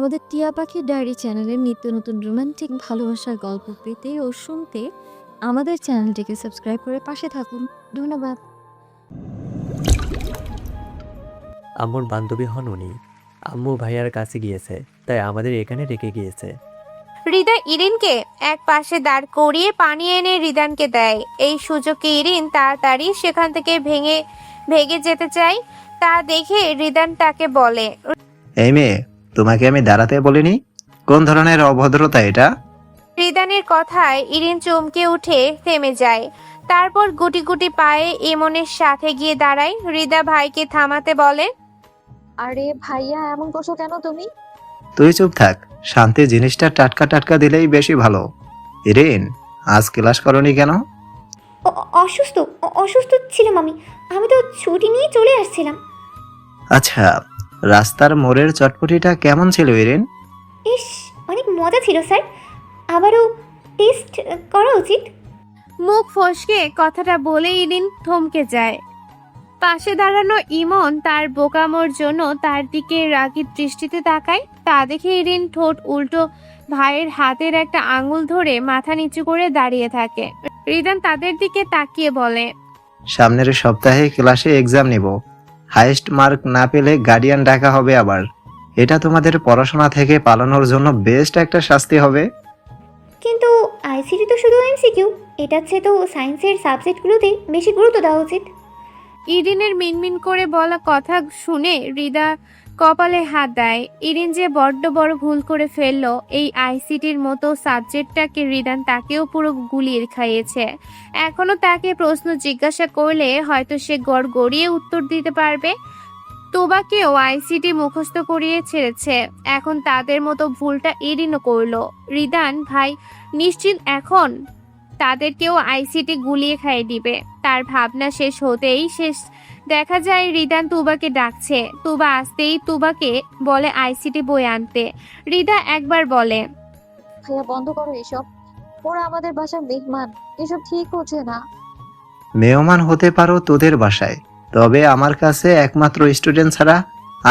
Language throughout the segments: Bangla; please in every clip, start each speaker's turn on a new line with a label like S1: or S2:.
S1: আমাদের টিয়া পাখির ডায়েরি চ্যানেলের নিত্য নতুন রোমান্টিক ভালোবাসার গল্প পেতে ও শুনতে আমাদের চ্যানেলটিকে সাবস্ক্রাইব করে পাশে থাকুন। ধন্যবাদ।
S2: আম্মুর বান্ধবী হন উনি। আম্মু ভাইয়ার কাছে গিয়েছে, তাই আমাদের এখানে রেখে গিয়েছে।
S3: রিদা ইরিনকে এক পাশে দাঁড় করিয়ে পানি এনে রিদানকে দেয়। এই সুযোগে ইরিন তাড়াতাড়ি সেখান থেকে ভেগে যেতে চায়। তা দেখে রিদান তাকে বলে,
S4: এই মেয়ে, তোমাকে আমি দাঁড়াতে বলিনি? কোন ধরনের অভদ্রতা এটা?
S3: রিদানের কথায় ইরিন চমকে উঠে থেমে যায়। তারপর গুটি গুটি পায়ে ইমনের সাথে গিয়ে দাঁড়ায়। রিদা ভাইকে থামাতে বলে,
S5: আরে ভাইয়া, এমন করছো কেন তুমি?
S4: তুই চুপ থাক। শান্তি জিনিসটা টাটকা টাটকা দিলেই বেশি ভালো। ইরিন, আজ ক্লাস করনি কেন?
S6: অসুস্থ অসুস্থ ছিলাম আমি। আমি তো ছুটি নিয়ে চলে আসছিলাম।
S4: আচ্ছা, রাস্তার মোড়ের চটপটিটা কেমন ছিল ইরিন?
S6: ইস, অনেক মজা ছিল স্যার। আবারও টেস্ট করা উচিত।
S3: মুখ ফসকে কথাটা বলে ইরিন থমকে যায়। পাশে দাঁড়ানো ইমন তার বোকামোর জন্য তার দিকে রাগী দৃষ্টিতে তাকায়। তা দেখে ইরিন ঠোঁট উল্টো ভাইয়ের হাতের একটা আঙুল ধরে মাথা নিচু করে দাঁড়িয়ে থাকে। রিদান তাদের দিকে তাকিয়ে বলে,
S4: সামনের সপ্তাহে ক্লাসে এক্সাম নিব। হাইয়েস্ট মার্ক না পেলে গার্ডিয়ান ডাকা হবে আবার। এটা তোমাদের পড়াশোনা থেকে পালানোর জন্য বেস্ট একটা শাস্তি হবে।
S6: কিন্তু আইসিটি তো শুধু এমসিকিউ। এটার চেয়ে তো সায়েন্সের সাবজেক্টগুলোতে বেশি গুরুত্ব দেওয়া উচিত।
S3: ইরিনের মিনমিন করে বলা কথা শুনে রিদা কপালে হাত দেয়। ইরিন যে বড্ড বড় ভুল করে ফেললো। এই আইসিটির মতো সাবজেক্টটাকে রিদান তাকেও পুরো গুলিয়ে খাইয়েছে। এখনো তাকে প্রশ্ন জিজ্ঞাসা করলে হয়তো সে গড় গড়িয়ে উত্তর দিতে পারবে। তোবাকেও আইসিটি মুখস্থ করিয়ে ছেড়েছে। এখন তাদের মতো ভুলটা ইরিনও করলো। রিদান ভাই নিশ্চিত এখন তাদেরকেও আইসিটি গুলিয়ে খাইয়ে দিবে। তার ভাবনা শেষ হতেই দেখা যায় রিদান তুবাকে ডাকছে। তুবা আসতেই তুবাকে বলে আইসিটি বই আনতে। রিদা একবার বলে,
S5: ভাইয়া বন্ধ করো এসব। ওরা আমাদের বাসার মেহমান, এসব ঠিক হচ্ছে না।
S4: মেহমান হতে পারো তোদের বাসায়, তবে আমার কাছে একমাত্র স্টুডেন্ট ছাড়া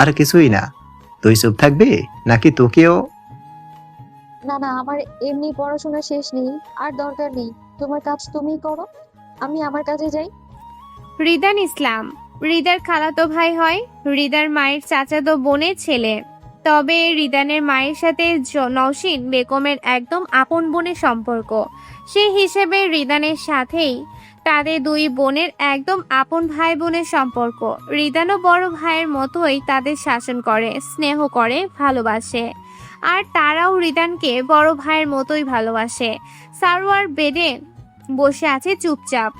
S4: আর কিছুই না। তুই চুপ থাকবি নাকি তোকেও?
S5: না না, আমার এমনি পড়াশোনা শেষ নেই, আর দরকার নেই। তোমার কাজ তুমিই করো, আমি আমার কাজে যাই।
S3: রিদান ইসলাম রিদার খালাতো ভাই হয়। রিদার মায়ের চাচাতো বোনের ছেলে। তবে রিদানের মায়ের সাথে নওশিন বেগমের একদম আপন বোনের সম্পর্ক। সে হিসেবে রিদানের সাথেই তাদের দুই বোনের একদম আপন ভাই বোনের সম্পর্ক। রিদানও বড় ভাইয়ের মতোই তাদের শাসন করে, স্নেহ করে, ভালোবাসে। আর তারাও রিদানকে বড় ভাইয়ের মতোই ভালোবাসে। সারোয়ার বেডে বসে আছে চুপচাপ।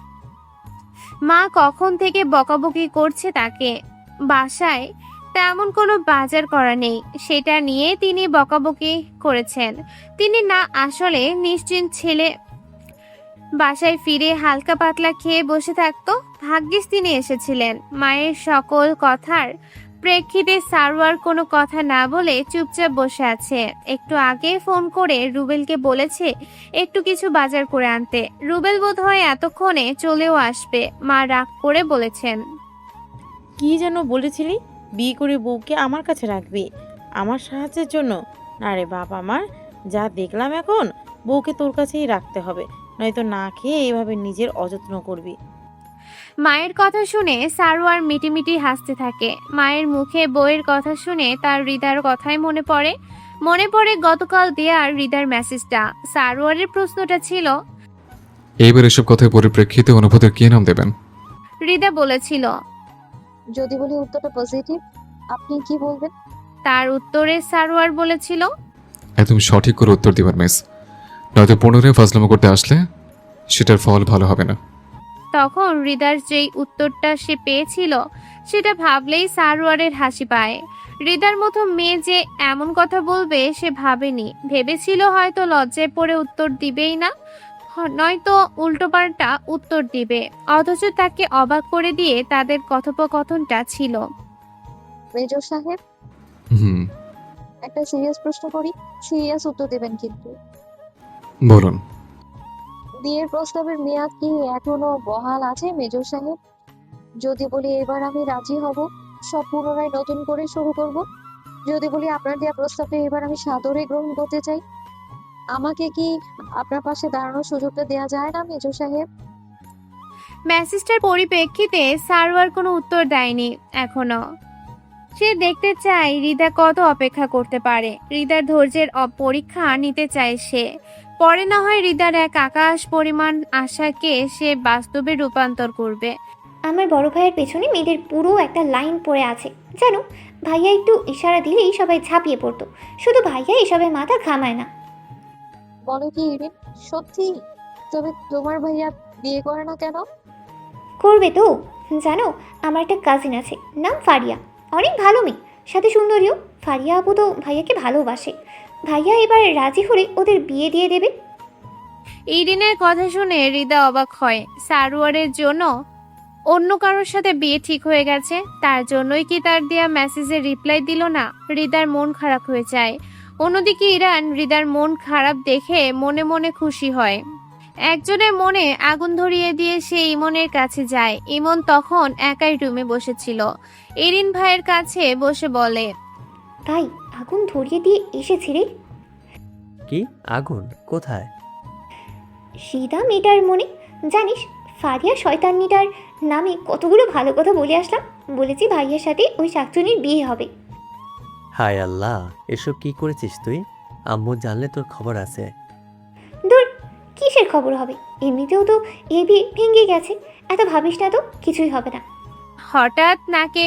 S3: মা কখন থেকে বকাবকি করছে তাকে। বাসায় তেমন কোনো বাজার করা নেই, সেটা নিয়ে তিনি বকাবকি করেছেন। তিনি না আসলে নিশ্চিন্ত ছেলে বাসায় ফিরে হালকা পাতলা খেয়ে বসে থাকতো। ভাগ্যিস তিনি এসেছিলেন। মায়ের সকল কথার প্রেক্ষিতে সারোয়ার কোনো কথা না বলে চুপচাপ বসে আছে। একটু আগে ফোন করে রুবেলকে বলেছে একটু কিছু বাজার করে আনতে। রুবেল বোধহয় এতক্ষণে চলেও আসবে। মা রাগ করে বলেছেন,
S7: কি যেন বলেছিলি? বিয়ে করে বউকে আমার কাছে রাখবি আমার সাহায্যের জন্য? না রে বাপ আমার, যা দেখলাম এখন বউকে তোর কাছেই রাখতে হবে, নয়তো না খেয়ে এইভাবে নিজের অযত্ন করবি।
S3: মায়ের কথা শুনে সারোয়ার মিটিমিটি হাসতে থাকে। মায়ের মুখে বউয়ের কথা শুনে তার হৃদার কথাই মনে পড়ে গতকাল দেয়া হৃদার মেসেজটা। সারোয়ারের প্রশ্নটা ছিল,
S8: এইবার এসব কথার পরিপ্রেক্ষিতে অনুভূতির কি নাম দেবেন?
S3: হৃদা বলেছিল,
S5: যদি বলি উত্তরটা পজিটিভ, আপনি কি বলবেন?
S3: তার উত্তরে সারোয়ার বলেছিল,
S8: একদম সঠিক করে উত্তর দিবেন মিস, নয়তো পুনরায় ফাজলামো করতে আসলে সেটার ফল ভালো হবে না।
S3: তখন হৃদার যেই উত্তরটা সে পেয়েছিল সেটা ভাবলেই সারোয়ারের হাসি পায়। হৃদার মতো মেয়ে যে এমন কথা বলবে সে ভাবেনি। ভেবেছিল হয়তো লজ্জায় পড়ে উত্তর দিবেই না, নয়তো উল্টোপাল্টা উত্তর দিবে। অথচ তাকে অবাক করে দিয়ে তাদের কথোপকথনটা ছিল।
S5: মেজর সাহেব,
S8: হুম,
S5: একটা সিরিয়াস প্রশ্ন করি, সিরিয়াস উত্তর দেবেন কিন্তু।
S8: বলুন।
S5: বিয়ের প্রস্তাবের মেয়াদ কি এখনো বহাল আছে মেজর সাহেব? যদি বলি এবার আমি রাজি হব, সব পুনরায় নতুন করে শুরু করব। যদি বলি আপনার দেওয়া প্রস্তাবটা এবার আমি সাদরে গ্রহণ করতে চাই, আমাকে কি আপনার পাশে দাঁড়ানোর সুযোগটা দেওয়া যায় না মেজো সাহেব?
S3: মেসেজটার পরিপ্রেক্ষিতে সারোয়ার কোনো উত্তর দেয়নি এখনো। সে দেখতে চায় হৃদা কত অপেক্ষা করতে পারে। হৃদার ধৈর্যের পরীক্ষা নিতে চায় সে। পরে না হয় হৃদার এক আকাশ পরিমাণ আশাকে সে বাস্তবে রূপান্তর করবে।
S6: আমার বড় ভাইয়ের পেছনে মেয়েদের পুরো একটা লাইন পড়ে আছে জানো। ভাইয়া একটু ইশারা দিলেই সবাই ঝাঁপিয়ে পড়তো, শুধু ভাইয়া এসবে মাথা ঘামায় না।
S5: বলো কি ইরিন, সত্যি? তবে তোমার ভাইয়া বিয়ে করে না কেন?
S6: করবে তো। জানো, আমার একটা কাজিন আছে, নাম ফারিয়া, অনেক ভালো মেয়ে, সাথে সুন্দরীও। ফারিয়া আপু তো ভাইয়াকে ভালোবাসে। ভাইয়া এবার রাজি হলে ওদের বিয়ে দিয়ে দেবে।
S3: ইরিনের কথা শুনে হৃদা অবাক হয়। সারোয়ারের জন্য অন্য কারোর সাথে বিয়ে ঠিক হয়ে গেছে, তার জন্যই কি তার দেয়া মেসেজের রিপ্লাই দিল না? হৃদার মন খারাপ হয়ে যায়। অন্যদিকে ইরান হৃদার মন খারাপ দেখে মনে মনে খুশি হয়। একজনের মনে আগুন ধরিয়ে দিয়ে সে ইমনের কাছে যায়। ইমন তখন একাই রুমে বসেছিল। ইরিন ভাইয়ের কাছে বসে বলে,
S6: ভাই, আগুন ধরিয়ে দিয়ে এসেছি রে।
S2: কি আগুন? কোথায়?
S6: সীতা মেয়েটার মনে। জানিস, ফারিয়া শয়তানিটার নামে কতগুলো ভালো কথা বলে আসলাম। বলেছি ভাইয়ের সাথে ওই শাকচুনির বিয়ে হবে।
S2: হায় আল্লাহ, এসব কি করেছিস তুই? আম্মু জানলে তোর খবর আছে।
S6: দূর, কিসের খবর হবে? এমনিতেও তো এ বিয়ে ভেঙে গেছে। এত ভাবিস না তো, কিছুই হবে না।
S3: হঠাৎ নাকে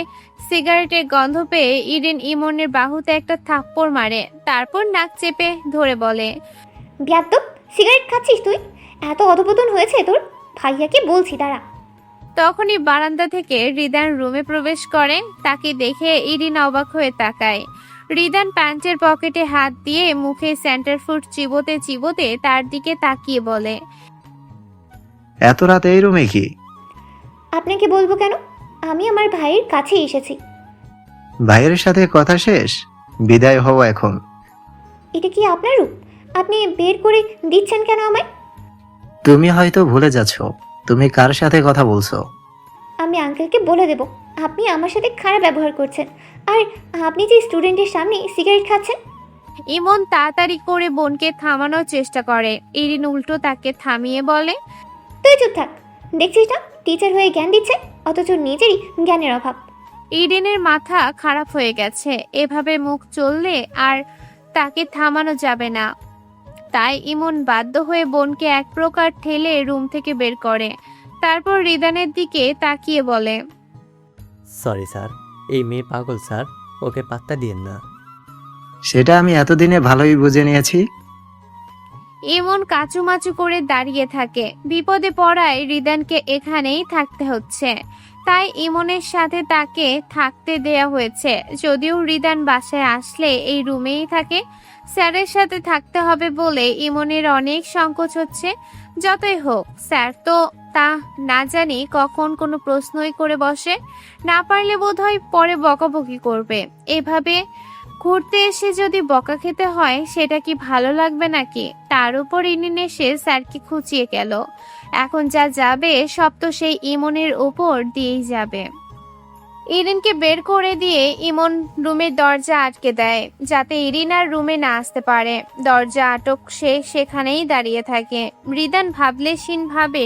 S3: সিগারেটের গন্ধ পেয়ে ইরিন ইমনের বাহুতে একটা থাপ্পড় মারে, তারপর নাক চেপে ধরে বলে,
S6: ব্যাদ্দপ, সিগারেট খাচ্ছিস তুই? এত অধপতন হয়েছে তোর? ভাইয়াকে বলছি, দাঁড়া।
S3: তখনই বারান্দা থেকে রিদান রুমে প্রবেশ করে। তাকে দেখে ইরিন অবাক হয়ে তাকায়। রিদান প্যান্টের পকেটে হাত দিয়ে মুখে সেন্টার ফুড চিবোতে চিবোতে তার দিকে তাকিয়ে বলে,
S4: এত রাতে এই রুমে কি?
S6: আপনাকে বলবো কেন? আমি আমার ভাইয়ের কাছে এসেছি।
S4: ভাইয়ের সাথে কথা শেষ? বিদায় হও এখন।
S6: এটা কি আপনার রূপ? আপনি বের করে দিচ্ছেন কেন আমায়?
S4: তুমি হয়তো ভুলে যাচ্ছ তুমি কার সাথে কথা বলছো।
S6: আমি আঙ্কেলকে বলে দেব আপনি আমার সাথে খারাপ ব্যবহার করছেন। আর আপনি যে স্টুডেন্টের সামনে সিগারেট খাচ্ছেন।
S3: ইমন তাড়াতাড়ি করে বোনকে থামানোর চেষ্টা করে। ইরিন উল্টো তাকে থামিয়ে বলে,
S6: তুই চুপ থাক। দেখছিস না, টিচার হয়ে জ্ঞান দিচ্ছে, অথচ নিজেরই জ্ঞানের অভাব।
S3: ইরিনের মাথা খারাপ হয়ে গেছে। এভাবে মুখ চললে আর তাকে থামানো যাবে না। তাই ইমন বাধ্য হয়ে বোনকে এক প্রকার ঠেলে রুম থেকে বের করে। তারপর রিদানের দিকে তাকিয়ে বলে,
S2: সরি স্যার, এই মেয়ে পাগল স্যার, ওকে পাত্তা দিয়েন না।
S4: সেটা আমি এতদিনে ভালোই বুঝে নিয়েছি।
S3: ইমন কাচুমাচু করে দাঁড়িয়ে থাকে। বিপদে পড়ায় রিদানকে এখানেই থাকতে হচ্ছে। তাই ইমনের সাথে তাকে থাকতে দেয়া হয়েছে। যদিও রিদান বাসায় আসলে এই রুমেই থাকে। স্যারের সাথে থাকতে হবে বলে ইমনের অনেক সংকোচ হচ্ছে। যতই হোক, স্যার তো তা না জানি কখন কোনো প্রশ্নই করে বসে। না পারলে বোধহয় পরে বকাবকি করবে। এভাবে ঘুরতে এসে যদি বকা খেতে হয় সেটা কি ভালো লাগবে নাকি? তার উপর ইনিন এসে স্যারকে খুঁচিয়ে গেল। এখন যা যাবে সব তো সেই ইমনের উপর দিয়েই যাবে। ইরিনকে বের করে দিয়ে ইমন রুমের দরজা আটকে দেয়, যাতে ইরিন আর রুমে না আসতে পারে। দরজা আটক সে সেখানেই দাঁড়িয়ে থাকে। মৃদান ভাবলেশীন ভাবে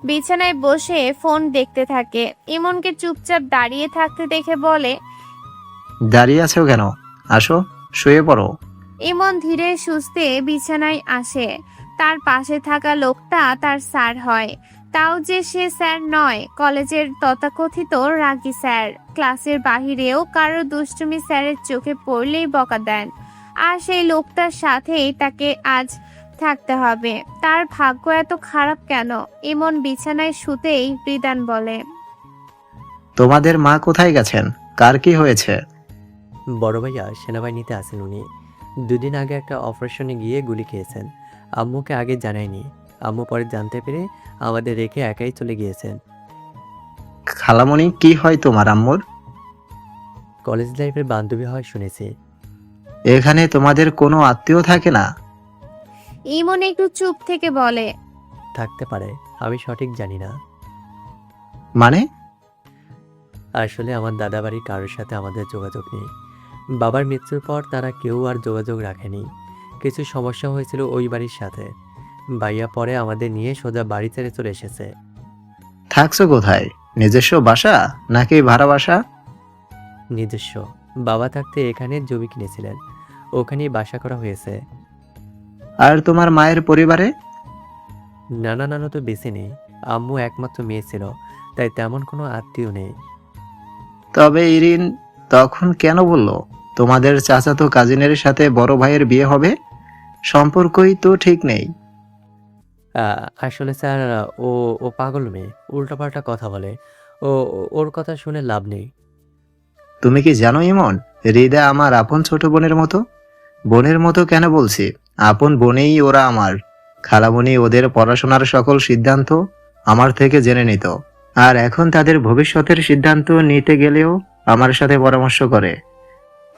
S3: বিছানায় বসে ফোন দেখতে থাকে। ইমনকে চুপচাপ দাঁড়িয়ে থাকতে দেখে বলে,
S4: দাঁড়িয়ে আছো কেন? আসো, শুয়ে পড়ো।
S3: ইমন ধীরে সুস্থে বিছানায় আসে। তার পাশে থাকা লোকটা তার স্যার হয়, তাও যে সে স্যার নয়, কলেজের তথাকথিত রাগী স্যার। ক্লাসের বাহিরেও কারো দুষ্টুমি স্যারের চোখে পড়লেই বকা দেন। আর সেই লোকটার সাথেই তাকে আজ থাকতে হবে। তার ভাগ্য এত খারাপ কেন? ইমন বিছানায় শুতেই রিদান বলে,
S4: তোমাদের মা কোথায় গেছেন? কার কি হয়েছে?
S2: বড় ভাইয়া সেনাবাহিনীতে আছেন উনি। দুদিন আগে একটা অপারেশনে গিয়ে গুলি খেয়েছেন। আম্মুকে আগে জানায়নি। আম্মু পরে জানতে পেরে আমাদের রেখে একাই চলে গিয়েছেন।
S4: খালামণি কি হয় তোমার আম্মুর?
S2: কলেজ লাইফের বান্ধবী হয় শুনেছি।
S4: এখানে তোমাদের কোনো আত্মীয় থাকে না?
S3: ইমন একটু চুপ থেকে বলে,
S2: থাকতে পারে, আমি সঠিক জানি না।
S4: মানে?
S2: আসলে আমার দাদাবাড়ির কারোর সাথে আমাদের যোগাযোগ নেই। বাবার মৃত্যুর পর তারা কেউ আর যোগাযোগ রাখেনি। কিছু সমস্যা হয়েছিল ওই বাড়ির সাথে। ভাইয়া পরে আমাদের নিয়ে সোজা বাড়ি ছেড়ে চলে এসেছে।
S4: থাকছো কোথায়? নিজস্ব বাসা নাকি ভাড়া বাসা?
S2: নিজস্ব। বাবা থাকতে এখানে জমি কিনেছিলেন, ওখানেই বাসা করা হয়েছে।
S4: আর তোমার মায়ের পরিবারে?
S2: নানা নানা তো বেশি নেই, আম্মু একমাত্র মেয়ে ছিল, তাই তেমন কোনো আত্মীয় নেই।
S4: তবে ইরিন তখন কেন বলল তোমাদের চাচাতো কাজিনের সাথে বড় ভাইয়ের বিয়ে হবে? সম্পর্কই তো ঠিক নেই।
S2: আসলে স্যার, ও ও পাগল মেয়ে, উল্টাপাল্টা কথা বলে। ওর কথা শুনে লাভ নেই।
S4: তুমি কি জানো ইমন, হৃদা আমার আপন ছোট বোনের মতো। বোনের মতো কেন বলছি, আপন বোনেই ওরা আমার। খালামণি ওদের পড়াশোনার সকল সিদ্ধান্ত আমার থেকে জেনে নিত, আর এখন তাদের ভবিষ্যতের সিদ্ধান্ত নিতে গেলেও আমার সাথে পরামর্শ করে।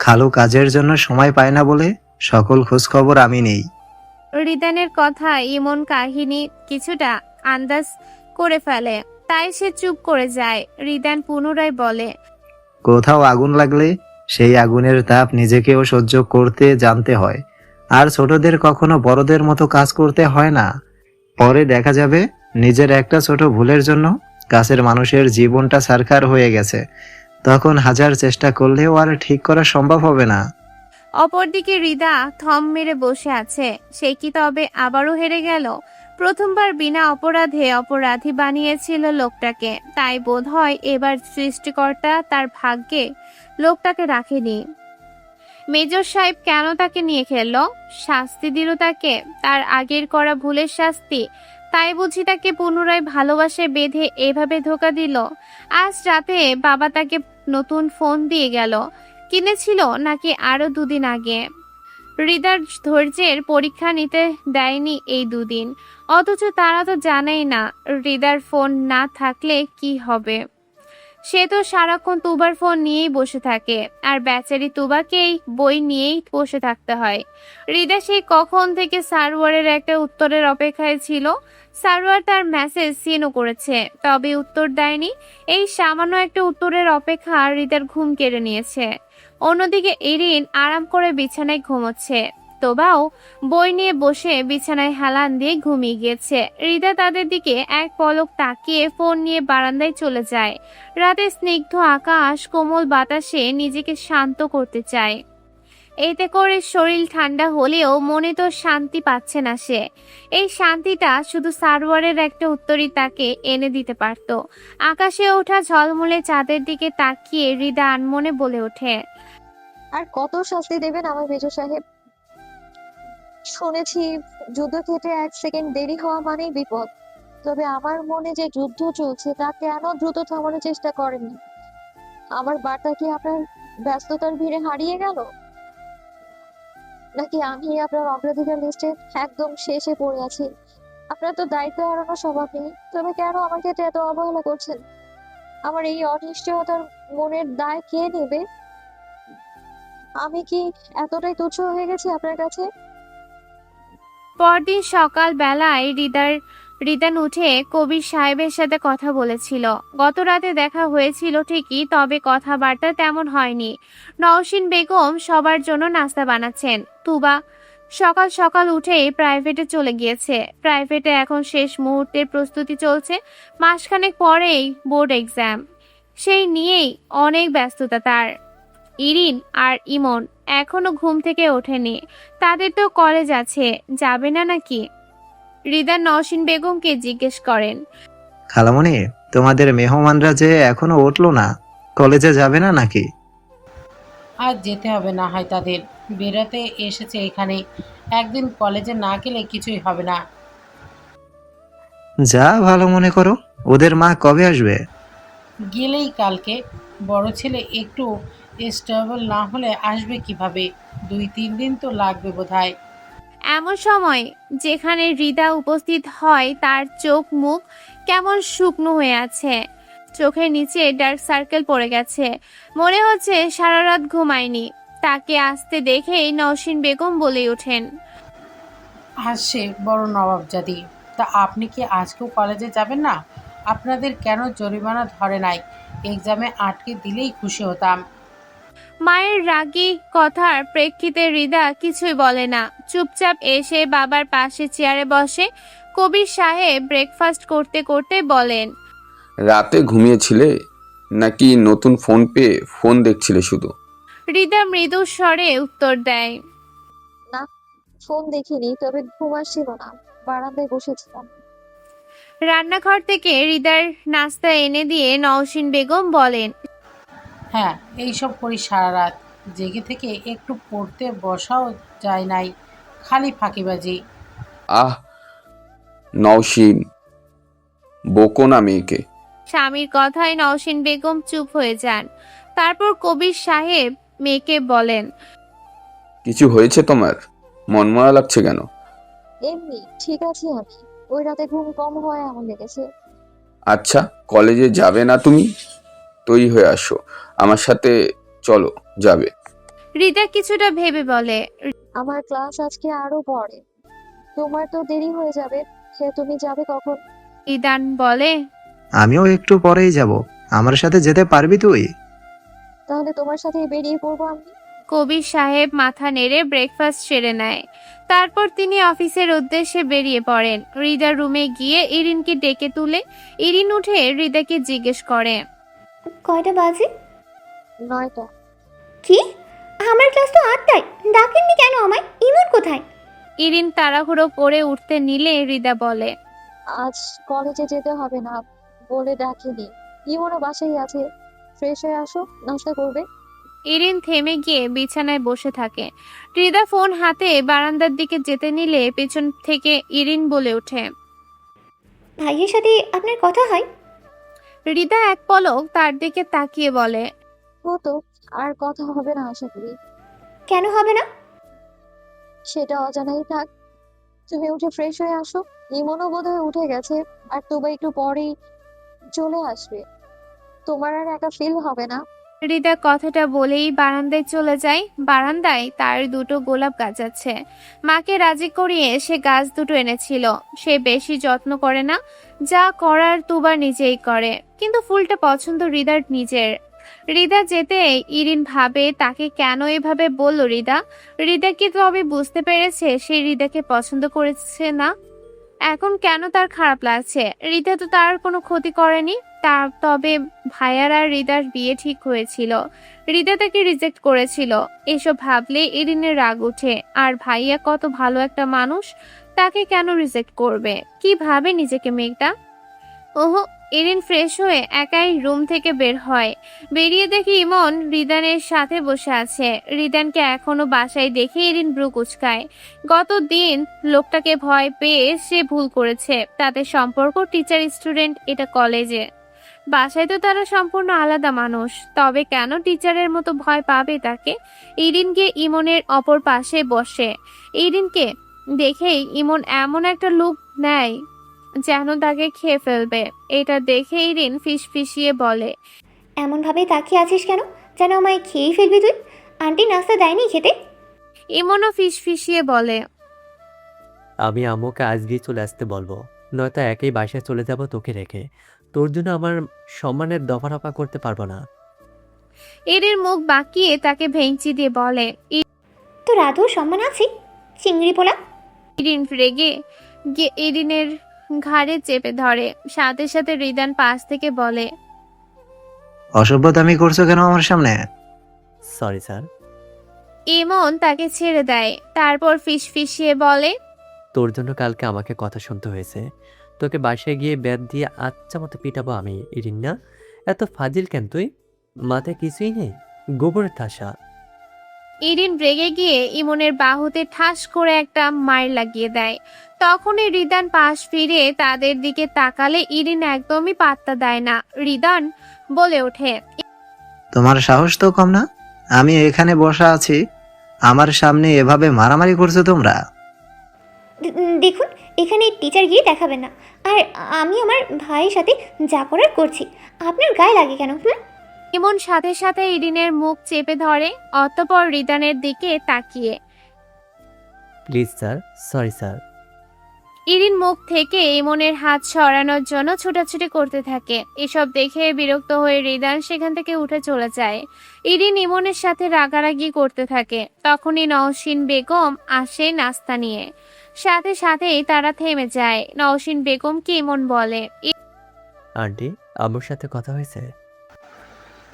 S4: খালু কাজের জন্য সময় পায় না বলে সকল খোঁজখবর আমি নেই।
S3: রিদানের কথা ইমন কাহিনী কিছুটা আন্দাজ করে ফেলে, তাই সে চুপ করে যায়। রিদান পুনরায় বলে,
S4: কোথাও আগুন লাগলে সেই আগুনের তাপ নিজেকেও সহ্য করতে জানতে হয়, আর ছোটদের কখনো বড়দের মতো কাজ করতে হয় না। পরে দেখা যাবে নিজের একটা ছোট ভুলের জন্য কাছের মানুষের জীবনটা ছারখার হয়ে গেছে, তখন হাজার চেষ্টা করলেও আর ঠিক করা সম্ভব হবে না।
S3: অপরদিকে রিদা থম মেরে বসে আছে। সে কি তবে আবারও হেরে গেল? প্রথমবার বিনা অপরাধে অপরাধী বানিয়েছিল লোকটাকে, তাই বোধহয় এবার সৃষ্টিকর্তা তার ভাগ্যে লোকটাকে রাখেনি। মেজর সাহেব কেন তাকে নিয়ে খেললো? শাস্তি দিল তাকে, তার আগের করা ভুলের শাস্তি। তাই বুঝি তাকে পুনরায় ভালোবাসায় বেঁধে এভাবে ধোকা দিল? আজ রাতে বাবা তাকে নতুন ফোন দিয়ে গেল, কিনেছিল নাকি আরো 2 দিন আগে? হৃদার ধৈর্যের পরীক্ষা নিতে দেয়নি এই 2 দিন, অথচ তারা তো জানেই না হৃদার ফোন না থাকলে কি হবে। সে তো সারাক্ষণ তুবার ফোন নিয়েই বসে থাকে, আর বেচারি তুবাকেই বই নিয়েই বসে থাকতে হয়। হৃদা সেই কখন থেকে সার্ভারের একটা উত্তরের অপেক্ষায় ছিল। সার্ভার তার মেসেজ সিনও করেছে, তবে উত্তর দেয়নি। এই সামান্য একটা উত্তরের অপেক্ষা হৃদার ঘুম কেড়ে নিয়েছে। অন্যদিকে ইরিন আরাম করে বিছানায় ঘুমোচ্ছে। তোবাও বই নিয়ে বসে বিছানায় হেলান দিয়ে ঘুমিয়ে গিয়েছে। হৃদা তাদের দিকে এক পলক তাকিয়ে ফোন নিয়ে বারান্দায় চলে যায়। রাতে স্নিগ্ধ আকাশ, কোমল বাতাসে নিজেকে শান্ত করতে চায়। এতে করে শরীর ঠান্ডা হলেও মনে তো শান্তি পাচ্ছে না সে। এই শান্তিটা শুধু সার্ভারের একটা উত্তরই তাকে এনে দিতে পারত। আকাশে ওঠা ঝলমলে চাঁদের দিকে তাকিয়ে হৃদা আনমনে বলে ওঠে,
S5: আর কত শাস্তি দেবেন আমার মেজর সাহেব? শুনেছি যুদ্ধক্ষেত্রে 1 সেকেন্ড দেরি হওয়া মানেই বিপদ। তবে আমার মনে যে যুদ্ধ চলছে তা কেন দ্রুত থামানোর চেষ্টা করেননি? আমার বার্তা কি আপনার ব্যস্ততার ভিড়ে হারিয়ে গেল, নাকি আমি আপনার অগ্রাধিকার লিস্টে একদম শেষে পড়ে আছি? আপনার তো দায়িত্ব হারানোর স্বভাব নেই, তবে কেন আমার ক্ষেত্রে এত অবহেলা করছেন? আমার এই অনিশ্চয়তার মনের দায় কে নেবে? আমি কি এতটাই তুচ্ছ হয়ে গেছি আপনার কাছে?
S3: পরদিন সকাল বেলায় রিদান উঠে কবির সাহেবের সাথে কথা বলেছিল। গত রাতে দেখা হয়েছিল ঠিকই, তবে কথাবার্তা তেমন হয়নি। নওশিন বেগম সবার জন্য নাস্তা বানাচ্ছেন। তুবা সকাল সকাল উঠেই প্রাইভেটে চলে গিয়েছে। প্রাইভেটে এখন শেষ মুহূর্তের প্রস্তুতি চলছে। মাসখানেক পরেই বোর্ড এক্সাম, সেই নিয়েই অনেক ব্যস্ততা তার। ইরিন আর ইমন এখনো ঘুম থেকে ওঠেনি। তাদের তো কলেজ আছে, যাবে না নাকি? হৃদা নওশিন বেগমকে জিজ্ঞেস করেন,
S4: খালামণি, তোমাদের মেহমানরা যে এখনো উঠলো না, কলেজে যাবে না নাকি?
S9: আজ যেতে হবে না হয় তাদের, বেড়াতে এসেছে এখানে, একদিন কলেজে না গেলে কিছুই হবে না।
S4: যা ভালো মনে করো। ওদের মা কবে আসবে?
S9: গেলেই কালকে। বড় ছেলে একটু স্টেবল না হলে আসবে কিভাবে? 2-3 দিন তো লাগবে বোধহয়।
S3: এমন সময় যেখানে হৃদা উপস্থিত হয় তার চোখ মুখ কেমন শুকনো হয়ে আছে, চোখের নিচে ডার্ক সার্কেল পড়ে গেছে, মনে হচ্ছে সারা রাত ঘুমায়নি। তাকে আসতে দেখেই নওশিন বেগম বলে ওঠেন,
S9: আসছে বড় নবাবজাদি। তা আপনি কি আজকেও কলেজে যাবেন না? আপনাদের কেন জরিমানা ধরে নাই? এক্সামে আটকে দিলেই খুশি হতাম।
S3: মায়ের রাগী কথার প্রেক্ষিতে হৃদা কিছুই বলে না, চুপচাপ এসে বাবার পাশে চেয়ারে বসে। কবির সাহেব ব্রেকফাস্ট করতে করতে বলেন,
S10: রাতে ঘুমিয়েছিলে নাকি নতুন ফোন পেয়ে ফোন দেখছিলে শুধু?
S3: হৃদা মৃদু স্বরে উত্তর দেয়,
S5: না, ফোন দেখিনি, তবে ঘুম আসছিল না, বারান্দায় বসেছিলাম।
S3: রান্নাঘর থেকে হৃদার নাস্তা এনে দিয়ে নওশিন বেগম বলেন,
S9: হ্যাঁ, এইসব করি সারা রাত জেগে থেকে, একটু পড়তে বসাও যায় নাই, খালি ফাঁকিবাজি।
S10: আহ, নওশিন, বকো না মেয়েকে।
S3: স্বামীর কথায় নওশিন বেগম চুপ হয়ে যান। তারপর কবির সাহেব মেয়েকে বলেন,
S10: কিছু হয়েছে তোমার? মনমরা লাগছে কেন?
S5: এমনি ঠিক আছি আমি, ওই রাতে ঘুম কম হয় এমন লেগেছে।
S10: আচ্ছা, কলেজে যাবে না তুমি? তৈরি হয়ে আসো, আমার সাথে চলো, যাবে।
S3: হৃদা কিছুটা ভেবে বলে,
S5: আমার ক্লাস আজকে আরো পরে, তোমার তো দেরি হয়ে যাবে। সে তুমি যাবে কখন?
S3: ইদান বলে,
S4: আমিও একটু পরেই যাব। আমার সাথে যেতে পারবি তুই?
S5: তাহলে তোমার সাথে বেরিয়ে পড়বো আমি।
S3: কবির সাহেব মাথা নেড়ে ব্রেকফাস্ট সেরে নেয়। তারপর তিনি অফিসের উদ্দেশ্যে বেরিয়ে পড়েন। হৃদার রুমে গিয়ে ইরিনকে ডেকে তুলে ইরিন উঠে হৃদাকে জিজ্ঞেস করে,
S6: কয়টা বাজে?
S5: 9টা।
S6: কি? আমার ক্লাস তো 8টায়। ডাকেননি কেন আমায়? ইমন কোথায়?
S3: ইরিন তাড়াহুড়ো করে উঠতে নিলে হৃদা বলে,
S5: আজ কলেজে যেতে হবে না বলে ডাকিনি, ইমনও বাসায় আছে। ফ্রেশ হয়ে আসো, নাস্তা করবে।
S3: ইরিন থেমে গিয়ে বিছানায় বসে থাকে। হৃদা ফোন হাতে বারান্দার দিকে যেতে নিলে পেছন থেকে ইরিন বলে ওঠে,
S6: ভাইয়ের সাথে আপনার কথা হয়?
S3: হৃদা এক পলক তার দিকে তাকিয়ে বলে,
S5: হতো, আর কথা হবে না আশা করি।
S6: কেন হবে না?
S5: সেটা অজানাই থাক, তুমি উঠে ফ্রেশ হয়ে আসো। ইমনও বোধহয় উঠে গেছে, আর তুবা একটু পরেই চলে আসবে। তোমার আর একা ফিল হবে না।
S3: হৃদা কথাটা বলেই বারান্দায় চলে যায়। বারান্দায় তার দুটো গোলাপ গাছ আছে। মাকে রাজি করিয়ে সে গাছ দুটো এনেছিল। সে বেশি যত্ন করে না, যা করার তুবা নিজেই করে, কিন্তু ফুলটা পছন্দ হৃদার নিজের। হৃদা যেতে ইরিন ভাবে তাকে কেন এভাবে বলল হৃদা। হৃদা কি তবে বুঝতে পেরেছে সে হৃদাকে পছন্দ করেছে না? এখন কেন তার খারাপ লাগছে? হৃদা তো তার কোনো ক্ষতি করেনি। তবে ভাইয়ার আর হৃদার বিয়ে ঠিক হয়েছিল, হৃদা তাকে রিজেক্ট করেছিল। এসব ভাবলে ইরিনের রাগ ওঠে। আর ভাইয়া কত ভালো একটা মানুষ, তাকে কেন রিজেক্ট করবে? কি ভাবে নিজেকে মেয়েটা? ওহো। ইরিন ফ্রেশ হয়ে একাই রুম থেকে বের হয়। বেরিয়ে দেখি ইমন রিদানের সাথে বসে আছে। রিদানকে এখনো বাসায় দেখে ইরিন ব্রু কুচকায়। গতদিন লোকটাকে ভয় পেয়ে সে ভুল করেছে। তাদের সম্পর্ক টিচার স্টুডেন্ট, এটা কলেজে। বাসায় তো তারা সম্পূর্ণ আলাদা মানুষ, তবে কেন টিচারের মতো ভয় পাবে তাকে? ইরিন গিয়ে ইমনের অপর পাশে বসে। ইরিনকে দেখেই ইমন এমন একটা লুক নেয় যেন তাকে খেয়ে ফেলবে। এটা দেখে ইরিন ফিসফিসিয়ে বলে,
S6: এমনভাবে তাকিয়ে আছিস কেন? যেন আমায় খেয়েই ফেলবি তুই। আন্টি নাস্তা দেয়নি খেতে?
S3: ইমনও ফিসফিসিয়ে বলে,
S2: আমি আম্মুকে আজকেই চলে আসতে বলবো, নয়তো একেই বাসায় চলে যাব তোকে রেখে। তোর জন্য আমার সম্মানের দফা রফা করতে পারবো না।
S3: ইরিন মুখ বাঁকিয়ে তাকে ভেঙচি দিয়ে বলে,
S6: তোর আদৌ সম্মান আছে? চিংড়ি পোলা।
S3: ইরিন রেগে গিয়ে ইরিনের ঘাড়ে চেপে ধরে। সাথে সাথে রিদান পাশ থেকে বলে,
S4: অসভ্যতামি করছো কেন আমার সামনে?
S2: Sorry sir.
S3: ইমন তাকে ছেড়ে দেয়। তারপর ফিসফিসিয়ে বলে,
S2: তোর জন্য কালকে আমাকে কথা শুনতে হয়েছে। তোকে বাসায় গিয়ে ব্যাট দিয়ে আচ্ছা মতো পিটাবো আমি, ইরিন্না। এত ফাজিল কেন তুই? মাথায় কিছুই নেই, গোবরের ঠাসা।
S3: ইরিন রেগে গিয়ে ইমনের বাহুতে ঠাস করে একটা মার লাগিয়ে দেয়। তখনই রিদান পাশ ফিরে তাদের দিকে তাকালে ইরিন একদমই পাত্তা দেয় না। রিদান বলে ওঠে,
S4: তোমার সাহস তো কম না? আমি এখানে বসা আছি, আমার সামনে এভাবে মারামারি করছো তোমরা?
S6: দেখুন, এখানে টিচার গিয়ে দেখাবেন না। আর আমি আমার ভাইয়ের সাথে যা করার করছি, আপনার গায়ে লাগে কেন?
S3: ইমন সাথে সাথে ইরিনের মুখ চেপে ধরে, অতঃপর রিদানের দিকে তাকিয়ে,
S2: প্লিজ স্যার, সরি স্যার।
S3: ইরিন মুখ থেকে ইমনের হাত সরানোর জন্য ছোটাছুটি করতে থাকে। এসব দেখে বিরক্ত হয়ে রিদান সেখান থেকে উঠে চলে যায়। ইরিন ইমনের সাথে রাগারাগি করতে থাকে। তখনই নওশিন বেগম আসে নাস্তা নিয়ে। সাথে সাথেই তারা থেমে যায়। নওশিন বেগমকে ইমন বলে,
S2: আন্টি, আম্মুর সাথে কথা হয়েছে?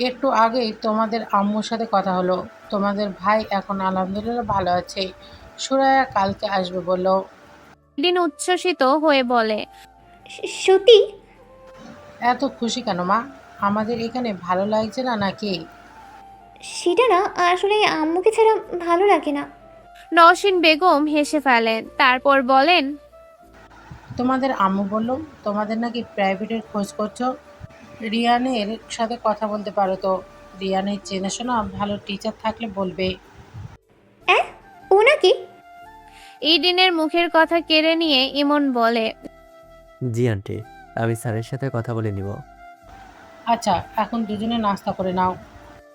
S9: একটু আগেই তোমাদের আম্মুর সাথে কথা হলো। তোমাদের ভাই এখন আলহামদুলিল্লাহ ভালো আছে। সুরায়া কালকে আসবে বললো।
S3: ইরিন উচ্ছ্বসিত হয়ে বলে,
S6: সত্যি?
S9: এত খুশি কেন মা? আমাদের এখানে ভালো লাগছে না নাকি?
S6: সেটা না, আসলে আম্মুকে ছাড়া ভালো লাগে না।
S3: নওশিন বেগম হেসে ফেলেন। তারপর বলেন,
S9: তোমাদের আম্মু বললো তোমাদের নাকি প্রাইভেটের খোঁজ করছো। রিয়ানের সাথে কথা বলতে পারো তো। রিয়ানের চেনাশোনা ভালো টিচার থাকলে বলবে।
S6: ও নাকি?
S3: ইরিনের মুখের কথা কেড়ে নিয়ে ইমন বলে,
S2: জি আন্টি, আমি স্যারের সাথে কথা বলে নিব।
S9: আচ্ছা, এখন দুজনে নাস্তা করে নাও।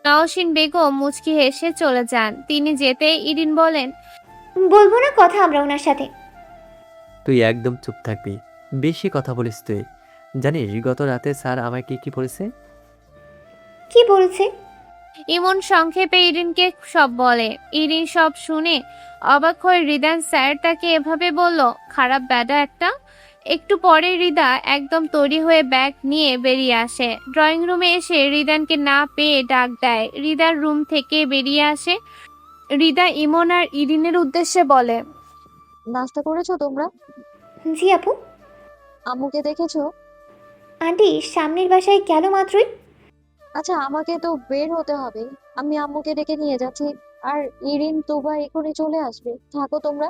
S3: নওশিন বেগম মুচকি হেসে চলে যান। তিনি যেতে ইরিন বলেন,
S6: বলবো না কথা আমরা ওনার সাথে।
S2: তুই একদম চুপ থাকবি, বেশি কথা বলিস তুই। জানিস গত রাতে স্যার আমায় কি বলেছে?
S6: কি বলছে?
S3: ইমন সংক্ষেপে ইরিনকে সব বলে। ইরিন সব শুনে অবাক হয়ে রিদান স্যার তাকে এভাবে বলল, খারাপ ব্যাডা একটা। একটু পরে রিদা একদম তৈরি হয়ে ব্যাগ নিয়ে বেরিয়ে আসে। ড্রয়িং রুমে এসে রিদানকে না পেয়ে ডাক দেয়। রিদার রুম থেকে বেরিয়ে আসে। রিদা ইমন আর ইরিনের উদ্দেশ্যে বলে,
S5: নাস্তা করেছো তোমরা?
S6: জি আপু।
S5: আম্মুকে দেখেছো?
S6: আন্টি সামনের বাসায় গেল মাত্রই।
S5: আচ্ছা, আমাকে তো বের হতে হবে। আমি আম্মুকে ডেকে নিয়ে যাচ্ছি। আর ইরিন, তুবা এখনই চলে আসবে, থাকো তোমরা।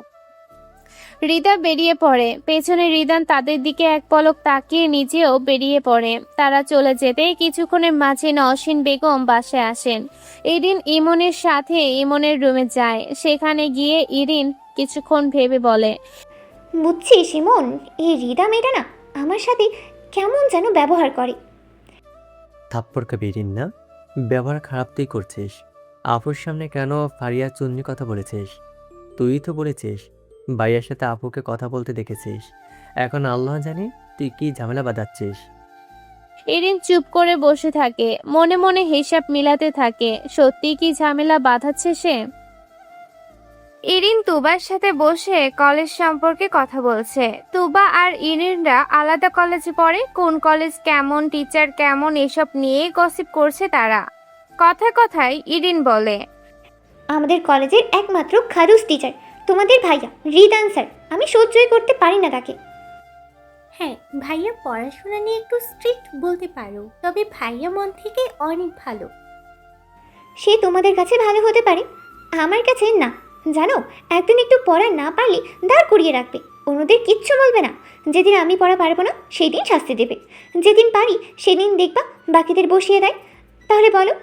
S3: রিদা বেরিয়ে পড়ে। পেছনে রিদান তাদের দিকে এক পলক তাকিয়ে নিজেও বেরিয়ে পড়ে। তারা চলে যেতেই কিছুক্ষণের মাঝে নওশিন বেগম বাসায় আসেন। ইরিন ইমনের সাথে ইমনের রুমে যায়। সেখানে গিয়ে ইরিন কিছুক্ষণ ভেবে বলে,
S6: বুঝছিস ইমন, এই রিদা মেয়েটা না আমার সাথে কেমন যেন ব্যবহার করে।
S2: থাপ্পড় বেরিন না, ব্যবহার খারাপ তুই করছিস। আপুর সামনে কেন ফারিয়া চুন্নি কথা বলেছিস? তুই তো বলেছিস ভাইয়ার সাথে আপুকে কথা বলতে দেখেছিস। এখন আল্লাহ জানে তুই কি ঝামেলা বাঁধাচ্ছিস।
S3: ইরিন চুপ করে বসে থাকে। মনে মনে হিসাব মিলাতে থাকে, সত্যি কি ঝামেলা বাঁধাচ্ছে সে। ইরিন তুবার সাথে বসে কলেজ সম্পর্কে কথা বলছে। তুবা আর ইরিনরা আলাদা কলেজে পড়ে। কোন কলেজ কেমন, টিচার কেমন, এসব নিয়েই গসিপ করছে তারা। কথায় কথায় ইরিন বলে,
S6: আমাদের কলেজের একমাত্র খারুস টিচার তোমাদের ভাইয়া রিদান স্যার। আমি সহ্যই করতে পারি না তাকে।
S11: হ্যাঁ, ভাইয়া পড়াশোনা নিয়ে একটু স্ট্রিক্ট বলতে পারো, তবে ভাইয়া মন থেকে অনেক ভালো।
S6: সে তোমাদের কাছে ভালো হতে পারে, আমার কাছে না। জানো, একদিন একটু পড়া না পারলে দাঁড় করিয়ে রাখবে, অন্যদের কিচ্ছু বলবে না। যেদিন আমি পড়া পারবো না সেই দিন শাস্তি দেবে, যেদিন পারি সেদিন দেখবা বাকিদের বসিয়ে দেয়। তাহলে বলো,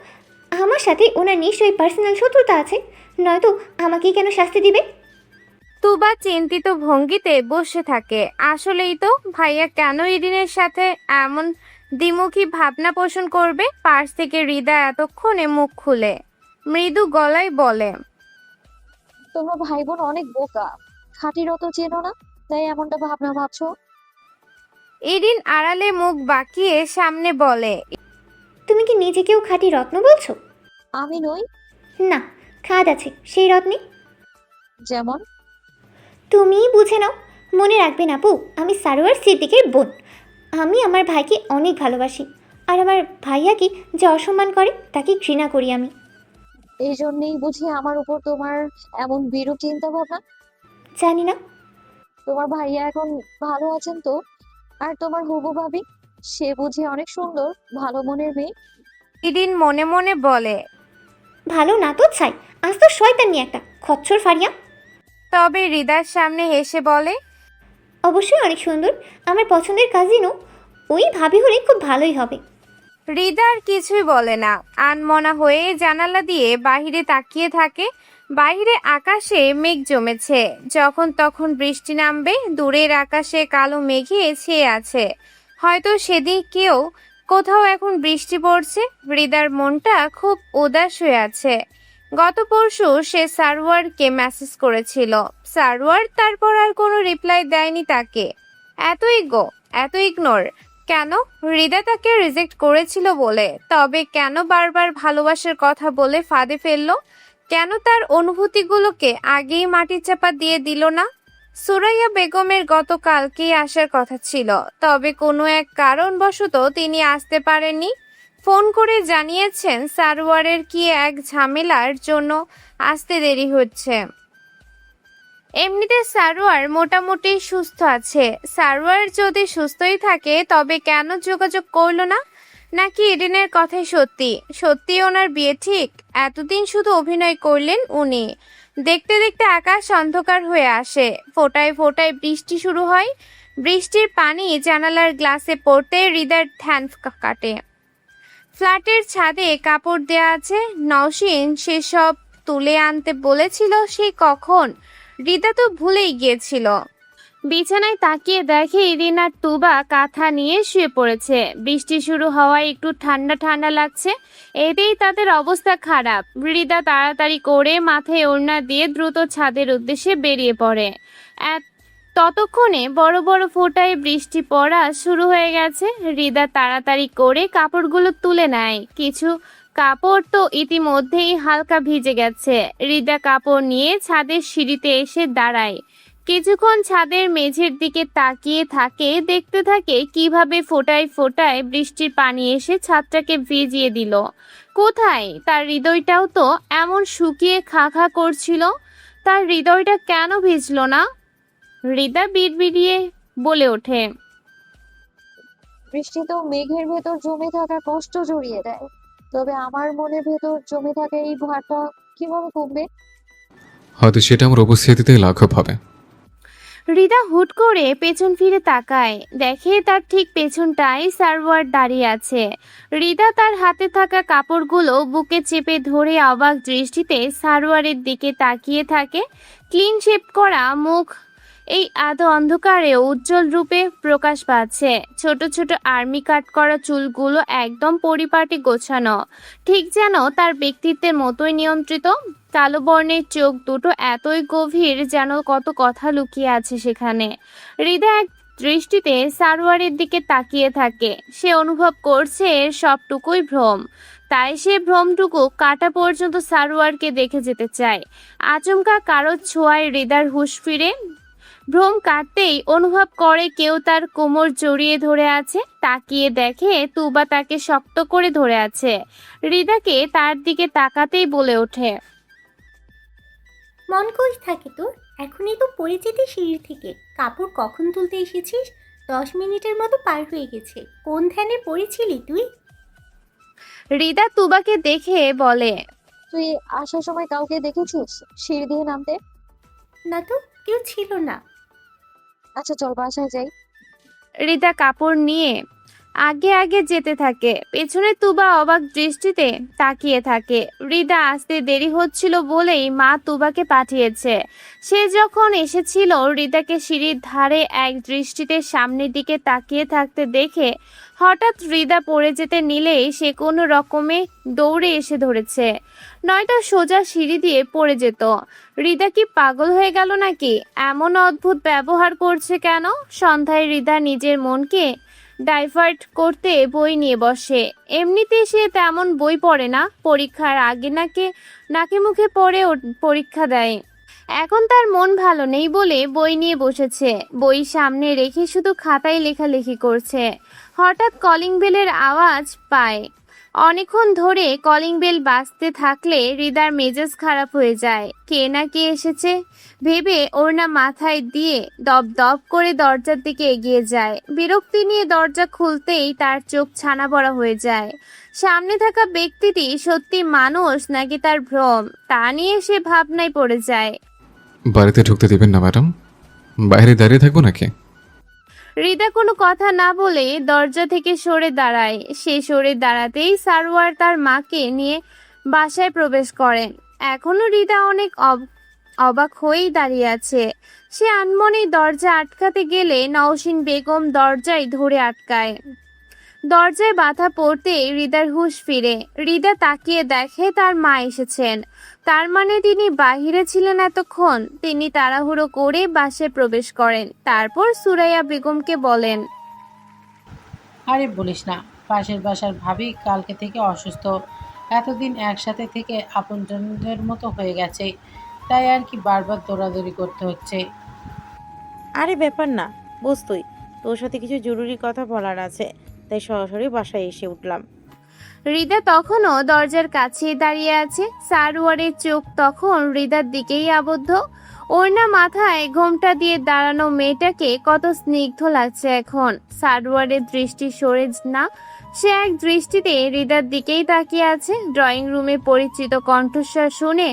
S6: আমার সাথে ওনার নিশ্চয়ই পার্সোনাল শত্রুতা আছে, নয়তো আমাকেই কেন শাস্তি দিবে?
S3: তুবা চিন্তিত ভঙ্গিতে বসে থাকে। আসলেই তো, ভাইয়া কেন ইরিনের সাথে এমন দ্বিমুখী ভাবনা পোষণ করবে? পাশ থেকে রিদা এতক্ষণে মুখ খুলে মৃদু গলায় বলে,
S5: তোমরা ভাই বোন অনেক বোকা, খাঁটির অত চেনো না, তাই এমনটা ভাবনা ভাবছো।
S3: ইরিন আড়ালে মুখ বাঁকিয়ে সামনে বলে,
S6: তুমি কি নিজেকেও খাঁটি রত্ন বলছো?
S5: আমি নই।
S6: না, খাদ আছে সেই রত্নে।
S5: যেমন?
S6: তুমিই বুঝে নাও। মনে রাখবেন আপু, আমি সারোয়ার সিদ্দিকের বোন। আমি আমার ভাইকে অনেক ভালোবাসি, আর আমার ভাইয়াকে যে অসম্মান করে তাকে ঘৃণা করি আমি।
S5: এই জন্যই বুঝি আমার উপর তোমার এমন বিরূপ চিন্তা ভাবনা।
S6: জানি না।
S5: তোমার ভাইয়া এখন ভালো আছেন তো? আর তোমার হবু ভাবি, সে বুঝি অনেক সুন্দর, ভালো মনের মেয়ে।
S3: ইরিন মনে মনে বলে,
S6: ভালো না তো ছাই, আজ তো শয়তানি একটা খচ্চর ফারিয়া।
S3: তবে রিদার সামনে হেসে বলে,
S6: অবশ্যই অনেক সুন্দর, আমার পছন্দের কাজিনও। ওই ভাবি হলে খুব ভালোই হবে।
S3: রিদা আর কিছুই বলে না। আনমনা হয়ে জানালা দিয়ে বাহিরে তাকিয়ে থাকে। বাইরে আকাশে মেঘ জমেছে, যখন তখন বৃষ্টি নামবে। দূরের আকাশে কালো মেঘে ছেয়ে আছে, হয়তো সেদিকেও কোথাও এখন বৃষ্টি পড়ছে। রিদার মনটা খুব উদাস হয়ে আছে। গত পরশু সে সারওয়ারকে মেসেজ করেছিল। সারওয়ার তারপর আর কোনো রিপ্লাই দেয়নি তাকে। এত ইগনোর কেন? হৃদা তাকে রিজেক্ট করেছিল বলে, তবে কেন বারবার ভালোবাসার কথা বলে ফাঁদে ফেললো? কেন তার অনুভূতিগুলোকে আগেই মাটির চাপা দিয়ে দিল না? সুরাইয়া বেগমের গতকালকেই আসার কথা ছিল, তবে কোনো এক কারণবশত তিনি আসতে পারেননি। ফোন করে জানিয়েছেন সারওয়ারের কি এক ঝামেলার জন্য আসতে দেরি হচ্ছে। এমনিতে সারওয়ার মোটামুটি সুস্থ আছে। সারওয়ার যদি সুস্থই থাকে তবে কেন যোগাযোগ করলো না? নাকি ইডেনের কথাই সত্যি ওনার বিয়ে ঠিক? এতদিন শুধু অভিনয় করলেন উনি। দেখতে দেখতে আকাশ অন্ধকার হয়ে আসে, ফোঁটায় ফোঁটায় বৃষ্টি শুরু হয়। বৃষ্টির পানি জানালার গ্লাসে পড়তে হৃদয়ের ধ্যান কাটে। ফ্ল্যাটের ছাদে কাপড় দেয়া আছে, নওশীন সেসব তুলে আনতে বলেছিল সেই কখন। হৃদা তো ভুলেই গিয়েছিল। বিছানায় তাকিয়ে দেখে ইরিন আর তুবা কাঁথা নিয়ে শুয়ে পড়েছে। বৃষ্টি শুরু হওয়ায় একটু ঠান্ডা ঠান্ডা লাগছে, এতেই তাদের অবস্থা খারাপ। হৃদা তাড়াতাড়ি করে মাথায় ওড়না দিয়ে দ্রুত ছাদের উদ্দেশ্যে বেরিয়ে পড়ে। ততক্ষণে বড় বড় ফোঁটায় বৃষ্টি পড়া শুরু হয়ে গেছে। হৃদা তাড়াতাড়ি করে কাপড়গুলো তুলে নেয়। কিছু কাপড় তো ইতিমধ্যেই হালকা ভিজে গেছে। হৃদা কাপড় নিয়ে ছাদের সিঁড়িতে এসে দাঁড়ায়। কিছুক্ষণ ছাদের মেঝের দিকে তাকিয়ে থাকে, দেখতে থাকে কিভাবে ফোঁটায় ফোঁটায় বৃষ্টির পানি এসে ছাদটাকে ভিজিয়ে দিল। কোথায় তার হৃদয়টাও তো এমন শুকিয়ে খা খা করছিল, তার হৃদয়টা কেন ভিজল না? হৃদা বিড়বিড়িয়ে বলে ওঠে,
S5: বৃষ্টি তো মেঘের ভেতর জমে থাকা কষ্ট জড়িয়ে দেয়, তবে আমার মনের ভেতর জমে থাকা এই ভারটা কিভাবে কমবে?
S8: হয়তো সেটা আমার উপস্থিতিতেই লাঘব হবে।
S3: হৃদা হুট করে পেছন ফিরে তাকায়, দেখে তার ঠিক পেছনটায় সারওয়ার দাঁড়িয়ে আছে। হৃদা তার হাতে থাকা কাপড়গুলো বুকে চেপে ধরে অবাক দৃষ্টিতে সারওয়ারের দিকে তাকিয়ে থাকে। ক্লিন শেভ করা মুখ এই আধো অন্ধকারে উজ্জ্বল রূপে প্রকাশ পাচ্ছে। ছোট ছোট আর্মি কাট করা চুলগুলো একদম পরিপাটি গোছানো, ঠিক যেন তার ব্যক্তিত্বের মতোই নিয়ন্ত্রিত। কালো বর্ণের চোখ দুটো এতই গভীর যেন কত কথা লুকিয়ে আছে সেখানে। হৃদয় এক দৃষ্টিতে সারওয়ারের দিকে তাকিয়ে থাকে। সে অনুভব করছে এর সবটুকুই ভ্রম, তাই সে ভ্রমটুকু কাটা পর্যন্ত সারওয়ারকে দেখে যেতে চায়। আচমকা কারো ছোঁয়ায় হৃদয়ের হুঁশ ফিরে। ভ্রম কাটতেই অনুভব করে কেউ তার কোমর জড়িয়ে ধরে আছে। তাকিয়ে দেখে তুবা তাকে শক্ত করে ধরে আছে। হৃদাকে তার দিকে তাকাতেই বলে ওঠে,
S11: মন কই থাকে তোর? এখনই তো পড়ে যেতে সিঁড়ি থেকে। কাপড় কখন তুলতে এসেছিস? 10 মিনিটের মতো পার হয়ে গেছে। কোন ধ্যানে পড়েছিলি তুই?
S3: হৃদা তুবাকে দেখে বলে,
S5: তুই আসার সময় কাউকে দেখেছিস সিঁড়ি দিয়ে নামতে?
S11: না তো, কেউ ছিল না।
S5: আচ্ছা চল বাসায় যাই।
S3: হৃদা কাপড় নিয়ে আগে আগে যেতে থাকে। পেছনে তুবা অবাক দৃষ্টিতে তাকিয়ে থাকে। হৃদা আসতে দেরি হচ্ছিল বলেই মা তুবাকে পাঠিয়েছে। সে যখন এসেছিল হৃদাকে সিঁড়ির ধারে এক দৃষ্টিতে সামনের দিকে তাকিয়ে থাকতে দেখে হঠাৎ হৃদা পড়ে যেতে নিলেই সে কোনো রকমে দৌড়ে এসে ধরেছে, নয়তো সোজা সিঁড়ি দিয়ে পড়ে যেত। হৃদা কি পাগল হয়ে গেল নাকি? এমন অদ্ভুত ব্যবহার করছে কেন? সন্ধ্যায় হৃদা নিজের মনকে ডাইভার্ট করতে বই নিয়ে বসে। এমনিতে সে তেমন বই পড়ে না, পরীক্ষার আগে নাকে মুখে পড়ে পরীক্ষা দেয়। এখন তার মন ভালো নেই বলে বই নিয়ে বসেছে। বই সামনে রেখে শুধু খাতায় লেখালেখি করছে। হঠাৎ কলিং বেলের আওয়াজ পায়। অনেকক্ষণ ধরে কলিং বেল বাজতে থাকলে হৃদার মেজাজ খারাপ হয়ে যায়। কে না কে এসেছে ভেবে ওড়না মাথায় দিয়ে দপ দপ করে দরজার দিকে এগিয়ে যায়। বিরক্তি নিয়ে দরজা খুলতেই তার চোখ ছানা বড়া হয়ে যায়। সামনে থাকা ব্যক্তিটি সত্যি মানুষ নাকি তার ভ্রম, তা নিয়ে সে ভাবনায় পড়ে যায়।
S8: বাড়িতে ঢুকতে দিবেন না ম্যাডাম? বাইরে দাঁড়িয়ে থাকবো নাকি?
S3: হৃদা কোনো কথা না বলে দরজা থেকে সরে দাঁড়ায়। সে সরে দাঁড়াতেই সারওয়ার তার মাকে নিয়ে বাসায় প্রবেশ করেন। এখনো হৃদা অনেক অবাক হয়েই দাঁড়িয়ে আছে। সে আনমনেই দরজা আটকাতে গেলে নওশীন বেগম দরজায় ধরে আটকায়। দরজায় বাধা পড়তে হৃদার হুঁশ ফিরে। হৃদা তাকিয়ে দেখে তার মা এসেছেন। তার মানে তিনি বাহিরে ছিলেন এতক্ষণ। তিনি তাড়াহুড়ো করে বাসায় প্রবেশ করেন, তারপর সুরাইয়া বেগমকে বলেন,
S9: আরে বলিস না, পাশের বাসার ভাবি কালকে থেকে অসুস্থ। এতদিন একসাথে থেকে আপনজনদের মতো হয়ে গেছে, তাই আর কি বারবার দৌড়াদৌড়ি করতে হচ্ছে।
S7: আরে ব্যাপার না, বস তুই, তোর সাথে কিছু জরুরি কথা বলার আছে, তাই সরাসরি বাসায় এসে উঠলাম।
S3: হৃদা তখনও দরজার কাছেই দাঁড়িয়ে আছে। সারোয়ারের চোখ তখন হৃদার দিকেই আবদ্ধ। ওড়না মাথায় ঘোমটা দিয়ে দাঁড়ানো মেয়েটাকে কত স্নিগ্ধ লাগছে এখন। সারোয়ারের দৃষ্টি সরে না, সে এক দৃষ্টিতে হৃদার দিকেই তাকিয়ে আছে। ড্রয়িং রুমে পরিচিত কণ্ঠস্বর শুনে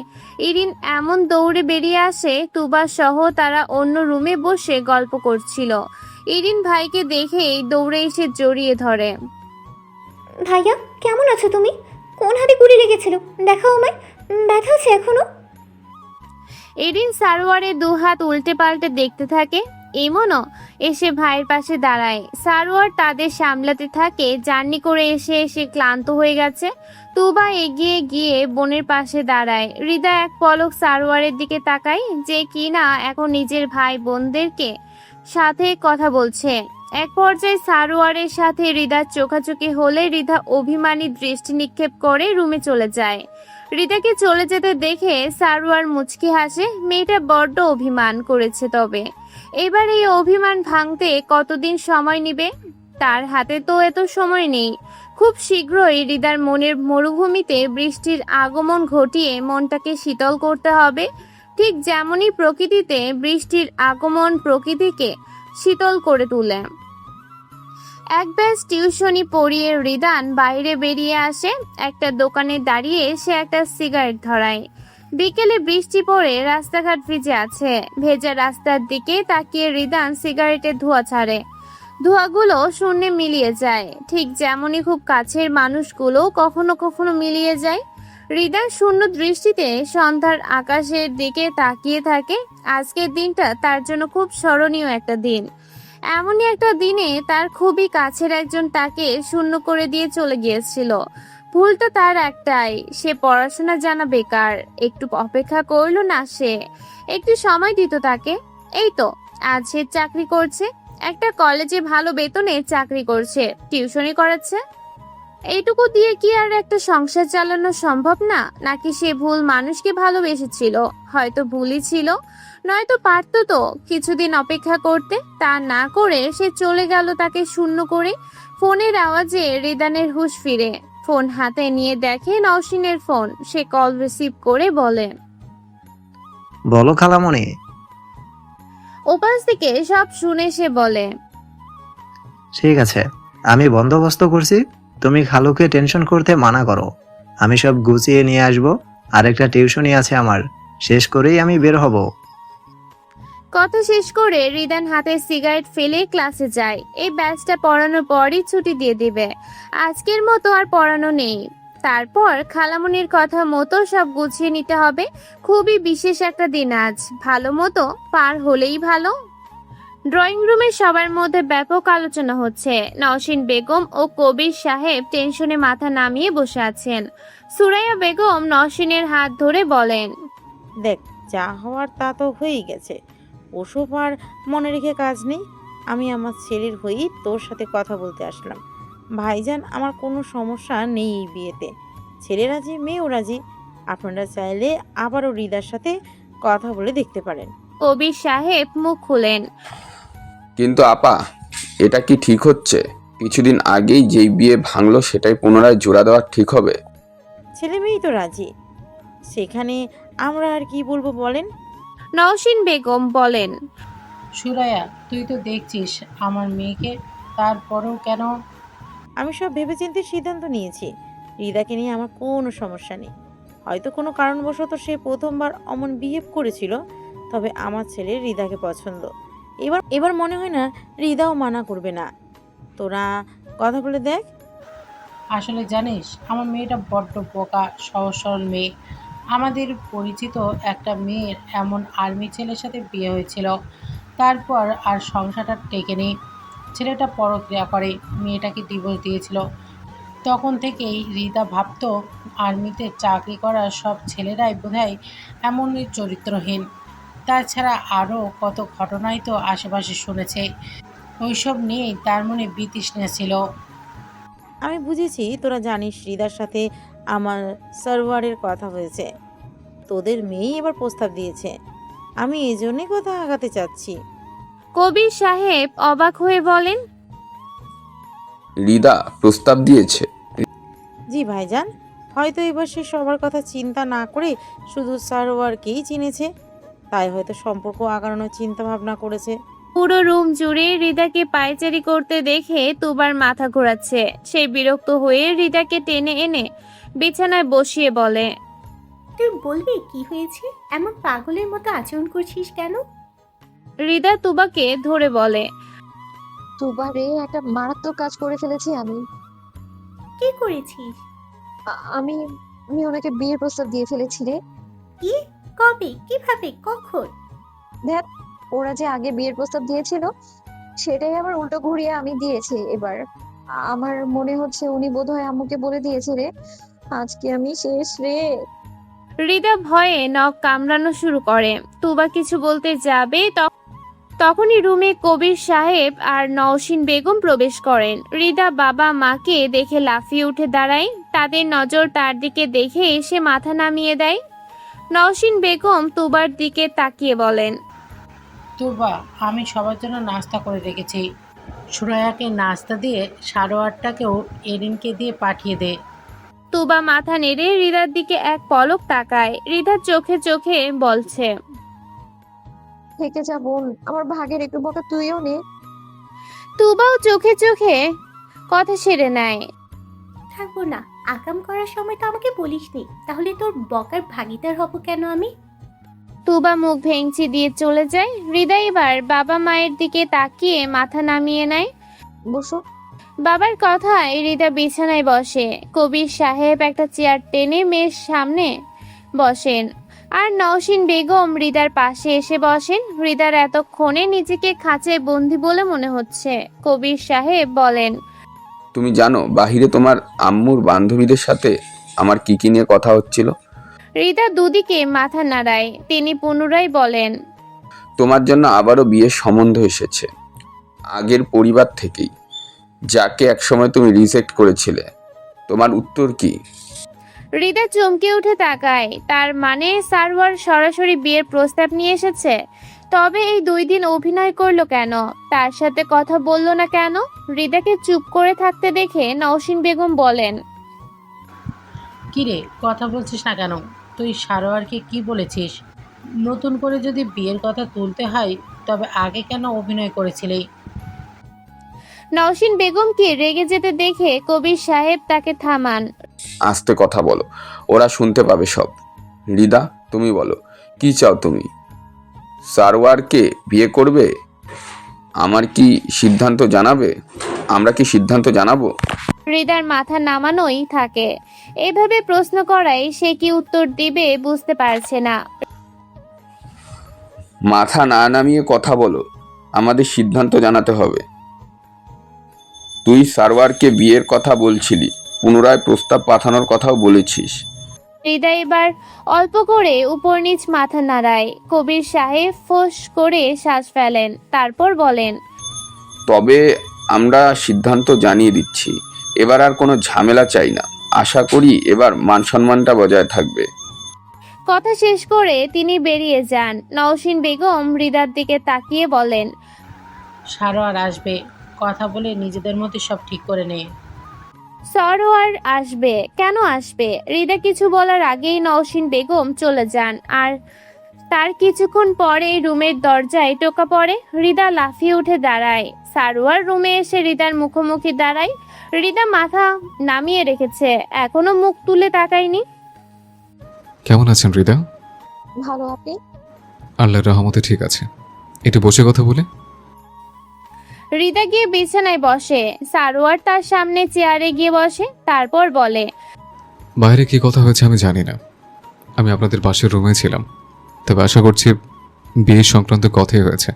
S3: ইরিন এমন দৌড়ে বেরিয়ে আসে। তুবা সহ তারা অন্য রুমে বসে গল্প করছিল। ইরিন ভাইকে দেখেই দৌড়ে এসে জড়িয়ে ধরে।
S6: ভাইয়া কেমন আছো তুমি? কোন হাতে গুলি লেগেছিল? দেখাও আমায়, ব্যথা আছে এখনো?
S3: এরিন সারোয়ারের দুহাত উল্টে পাল্টে দেখতে থাকে। এমনও এসে ভাইয়ের পাশে দাঁড়ায়। সারোয়ার তাদের সামলাতে থাকে। জার্নি করে এসে এসে ক্লান্ত হয়ে গেছে। তুবা এগিয়ে গিয়ে বোনের পাশে দাঁড়ায়। হৃদা এক পলক সারোয়ারের দিকে তাকায়, যে কিনা এখন নিজের ভাই বোনদেরকে সাথে কথা বলছে। এক পর্যায়ে সারোয়ারের সাথে হৃদার চোখাচোখি হলে হৃদা অভিমানী দৃষ্টি নিক্ষেপ করে রুমে চলে যায়। হৃদাকে চলে যেতে দেখে সারোয়ার মুচকি হাসে। মেয়েটা বড্ড অভিমান করেছে, তবে এবার এই অভিমান ভাঙতে কতদিন সময় নেবে? তার হাতে তো এত সময় নেই। খুব শীঘ্রই হৃদার মনের মরুভূমিতে বৃষ্টির আগমন ঘটিয়ে মনটাকে শীতল করতে হবে, ঠিক যেমনই প্রকৃতিতে বৃষ্টির আগমন প্রকৃতিকে শীতল করে তোলে। এক ব্যাচ টিউশনি পড়িয়ে হৃদান বাইরে বেরিয়ে আসে। একটা দোকানে দাঁড়িয়ে সে একটা সিগারেট ধরায়। বিকেলে বৃষ্টি পড়ে রাস্তাঘাট ভিজে আছে। ভেজা রাস্তার দিকে তাকিয়ে হৃদান সিগারেটের ধোঁয়া ছাড়ে। ধোঁয়াগুলো শূন্যে মিলিয়ে যায়, ঠিক যেমনই খুব কাছের মানুষগুলো কখনো কখনো মিলিয়ে যায়। হৃদয় শূন্য দৃষ্টিতে সন্ধ্যার আকাশের দিকে তাকিয়ে থাকে। আজকের দিনটা তার জন্য খুব স্মরণীয় একটা দিন। এমনই একটা দিনে তার খুবই কাছের একজন তাকে শূন্য করে দিয়ে চলে গিয়েছিল। ভুলটা তার একটাই, সে পড়াশোনা জানা বেকার। একটু অপেক্ষা করলো না, সে একটু সময় দিত তাকে। এই তো আজ সে চাকরি করছে, একটা কলেজে ভালো বেতনে চাকরি করছে, টিউশনি করাচ্ছে। এইটুকু দিয়ে কি আর একটা সংসার চালানো সম্ভব না? নাকি সে ভুল মানুষকে ভালোবেসেছিল? হয়তো ভুলই ছিল, নয়তো পারতো তো কিছুদিন অপেক্ষা করতে। তা না করে সে চলে গেল তাকে শূন্য করে। ফোনের আওয়াজে হৃদানের হুঁশ ফিরে। ফোন হাতে নিয়ে দেখে নওশিনের ফোন। সে কল রিসিভ করে বলে,
S4: বলো খালামণি।
S3: ওপাশ থেকে সব শুনে সে বলে,
S4: ঠিক আছে, আমি বন্দোবস্ত করছি, তুমি খালুকে টেনশন করতে মানা করো। আমি সব গুছিয়ে নিয়ে আসবো। আরেকটা টিউশনি আছে আমার, শেষ করেই আমি বের হব।
S3: কথা শেষ করে হৃদান হাতে সিগারেট ফেলে ক্লাসে যায়। এই ব্যাচটা পড়ানোর পরই ছুটি দিয়ে দিবে। আজকের মতো আর পড়ানো নেই। তারপর খালামণির কথা মতো সব গুছিয়ে নিতে হবে। খুবই বিশেষ একটা দিন আজ, ভালো মতো পার হলেই ভালো। ড্রয়িং রুমে সবার মধ্যে ব্যাপক আলোচনা হচ্ছে। নওশিন বেগম ও কবির সাহেব টেনশনে মাথা নামিয়ে বসে আছেন। সুরাইয়া বেগম নওশিনের হাত ধরে বলেন,
S7: দেখ, যা হওয়ার তা তো হয়েই গেছে, ওসব আর মনে রেখে কাজ নেই। আমি আমার ছেলের হয়েই তোর সাথে কথা বলতে আসলাম। ভাইজান, আমার কোনো সমস্যা নেই এই বিয়েতে। ছেলে রাজি, মেয়েও রাজি। আপনারা চাইলে আবারও হৃদার সাথে কথা বলে দেখতে পারেন।
S3: কবির সাহেব মুখ খুলেন।
S10: কিন্তু আপা, এটা কি ঠিক হচ্ছে? কিছুদিন আগেই যেই বিয়ে ভাঙলো সেটাই পুনরায় জোড়া দেওয়া ঠিক হবে?
S7: ছেলে মেয়েই তো রাজি, সেখানে আমরা আর কি বলবো বলেন?
S3: নওশিন বেগম বলেন,
S9: সুরাইয়া, তুই তো দেখছিস আমার মেয়েকে, তারপরেও কেন?
S7: আমি সব ভেবেচিন্তে সিদ্ধান্ত নিয়েছি। হৃদাকে নিয়ে আমার কোনো সমস্যা নেই। হয়তো কোনো কারণবশত সে প্রথমবার অমন বিহেভ করেছিল, তবে আমার ছেলের হৃদাকে পছন্দ। এবার মনে হয় না হৃদাও মানা করবে না। তোরা কথা বলে দেখ।
S9: আসলে জানিস, আমার মেয়েটা বড্ড বোকা, সহজ সরল মেয়ে। আমাদের পরিচিত একটা মেয়ের এমন আর্মি ছেলের সাথে বিয়ে হয়েছিল, তারপর আর সংসারটা টেকেনি। ছেলেটা পরক্রিয়া করে, মেয়েটাকে ডিভোর্স দিয়েছিল। তখন থেকেই রিতা ভাবতো আর্মিতে চাকরি করা সব ছেলেরাই বোধহয় এমনই চরিত্রহীন। তাছাড়া আরও কত ঘটনাই তো আশেপাশে শুনেছে, ওইসব নিয়েই তার মনে বিতৃষ্ণা ছিল।
S7: আমি বুঝেছি তোরা জানিস হৃদার সাথে আমার সার্ভারের কথা হয়েছে, তোদের মেয়েই এবার প্রস্তাব দিয়েছে। আমি এই জন্যই কথা আগাতে চাচ্ছি।
S3: কবির সাহেব অবাক হয়ে বলেন,
S10: রিদা প্রস্তাব দিয়েছে?
S7: জি ভাইজান, হয়তো এবার সে সবার কথা চিন্তা না করে শুধু সার্ভারকেই চিনেছে, তাই হয়তো সম্পর্ক আগানোর চিন্তা ভাবনা করেছে।
S3: পুরো রুম জুড়ে রিদাকে পায়চারি করতে দেখে তুবার মাথা ঘোরাচ্ছে। সে বিরক্ত হয়ে রিদাকে টেনে এনে বিছানায় বসিয়ে বলে,
S11: তুই বলবি কি হয়েছে? এমন পাগলের মতো আচরণ করছিস কেন?
S3: রিদা তুবাকে ধরে বলে,
S5: দুবারে একটা মারাত্মক কাজ করে ফেলেছি আমি।
S11: কি করেছিস?
S5: আমি আমি ওনাকে বিয়ের প্রস্তাব দিয়ে ফেলেছি রে।
S11: কি? কবে? কিভাবে? কখন?
S5: দেখ, ওরা যে আগে বিয়ের প্রস্তাব দিয়েছিল সেটাই আবার উল্টো ঘুরিয়ে আমি দিয়েছি এবার। আমার মনে হচ্ছে উনি বোধহয় আম্মুকে বলে দিয়েছে রে। আজকে আমি শেষ রে।
S3: রিদা ভয়ে নখ কামড়ানো শুরু করে। তুবা কিছু বলতে যাবে তখনই রুমে কবির সাহেব আর নওশিন বেগম প্রবেশ করেন। রিদা বাবা মাকে দেখে লাফিয়ে উঠে দাঁড়ায়। তাদের নজর তার দিকে দেখে এসে মাথা নামিয়ে দেয়। নওশিন বেগম তুবার দিকে তাকিয়ে বলেন,
S9: তুবা, আমি সবার জন্য নাস্তা করে রেখেছি। সুরায়াকে নাস্তা দিয়ে 8:30টাকেও এরিনকে দিয়ে পাঠিয়ে দে।
S3: তুবা মাথা নেড়ে রিদার দিকে এক পলক তাকায়। রিদার চোখে চোখে বলছে,
S5: থেকে যা বোন, আমার ভাগের একটু বকা তুইও নে।
S3: তুবাও চোখে চোখে কথা সেরে নেয়।
S11: থাকবো না। আকাম করার সময় তো আমাকে বলিসনি, তাহলে তোর বকার ভাগিদার হব কেন আমি?
S3: তুবা মুখ ভেঙচি দিয়ে চলে যায়। হৃদা এবার বাবা মায়ের দিকে তাকিয়ে মাথা নামিয়ে নেয়।
S5: বসো।
S3: বাবার কথায় হৃদা বিছানায় বসে। কবির সাহেব একটা চেয়ার টেনে মেয়ের সামনে বসেন আর নওশিন বেগম হৃদার পাশে এসে বসেন। হৃদার এতক্ষণে নিজেকে খাঁচে বন্দি বলে মনে হচ্ছে। কবির সাহেব বলেন,
S10: তুমি জানো বাহিরে তোমার আম্মুর বান্ধবীদের সাথে আমার কি কি নিয়ে কথা হচ্ছিল?
S3: হৃদা দুদিকে মাথা নাড়ায়। তিনি পুনরায় বলেন,
S10: তোমার জন্য আবারও বিয়ের সম্বন্ধ এসেছে, আগের পরিবার থেকেই, যাকে একসময় তুমি রিজেক্ট করেছিলে। তোমার উত্তর কি?
S3: হৃদা চমকে উঠে তাকায়। তার মানে সারওয়ার সরাসরি বিয়ের প্রস্তাব নিয়ে এসেছে? তবে এই 2 দিন অভিনয় করলো কেন? তার সাথে কথা বললো না কেন? হৃদাকে চুপ করে থাকতে দেখে নওশিন বেগম বলেন,
S9: কিরে, কথা বলছিস না কেন? তুই সারোয়ারকে কি বলেছিস? নতুন করে যদি বিয়ের কথা তুলতে হয় তবে আগে কেন অভিনয় করেছিলি?
S3: নওশিন বেগমকে রেগে যেতে দেখে কবির সাহেব তাকে থামান।
S10: আস্তে কথা বলো, ওরা শুনতে পাবে সব। রিদা, তুমি বলো, কি চাও তুমি? সারওয়ারকে বিয়ে করবে? আমার কি সিদ্ধান্ত জানাবে? আমরা কি সিদ্ধান্ত জানাবো?
S3: হৃদার মাথা নামানোই থাকে। এইভাবে প্রশ্ন করায় সে কি উত্তর দিবে বুঝতে পারছে না।
S10: মাথা না নামিয়ে কথা বলো, আমাদের সিদ্ধান্ত জানাতে হবে। তুই সারওয়ারকে বিয়ের কথা বলছিলি, পুনরায় প্রস্তাব পাঠানোর কথাও বলেছিস।
S3: হৃদা এবার অল্প করে উপর নিচ মাথা নাড়ায়। কবির সাহেব ফোঁস করে শ্বাস ফেলেন, তারপর বলেন,
S10: তবে আমরা সিদ্ধান্ত জানিয়ে দিচ্ছি, এবার আর কোনো ঝামেলা চাই না। আশা করি এবার মান সম্মানটা বজায় থাকবে।
S3: কথা শেষ করে তিনি বেরিয়ে যান। নওশিন বেগম হৃদার দিকে তাকিয়ে বলেন,
S9: সারোয়ার আসবে, কথা বলে নিজেদের মধ্যে সব ঠিক করে নে।
S3: সরোয়ার আসবে? কেন আসবে? হৃদা কিছু বলার আগেই নওশিন বেগম চলে যান। আর তার কিছুক্ষণ পরে রুমের দরজায় টোকা পড়ে। হৃদা লাফিয়ে উঠে দাঁড়ায়। সারোয়ার রুমে এসে হৃদার মুখোমুখি দাঁড়ায়। হৃদা মাথা নামিয়ে রেখেছে, এখনো মুখ তুলে তাকায়নি।
S8: কেমন আছেন হৃদা?
S5: ভালো, আপনি?
S8: আল্লাহর রহমতে ঠিক আছে। একটু বসে কথা বলে।
S3: হৃদা গিয়ে বিছানায় বসে। সারোয়ার তার সামনে চেয়ারে গিয়ে বসে, তারপর বলে,
S8: বাইরে কি কথা হয়েছে আমি জানি না, আমি আপনাদের পাশের রুমে ছিলাম, তবে আশা করছি বিয়ে সংক্রান্ত কথাই হয়েছে।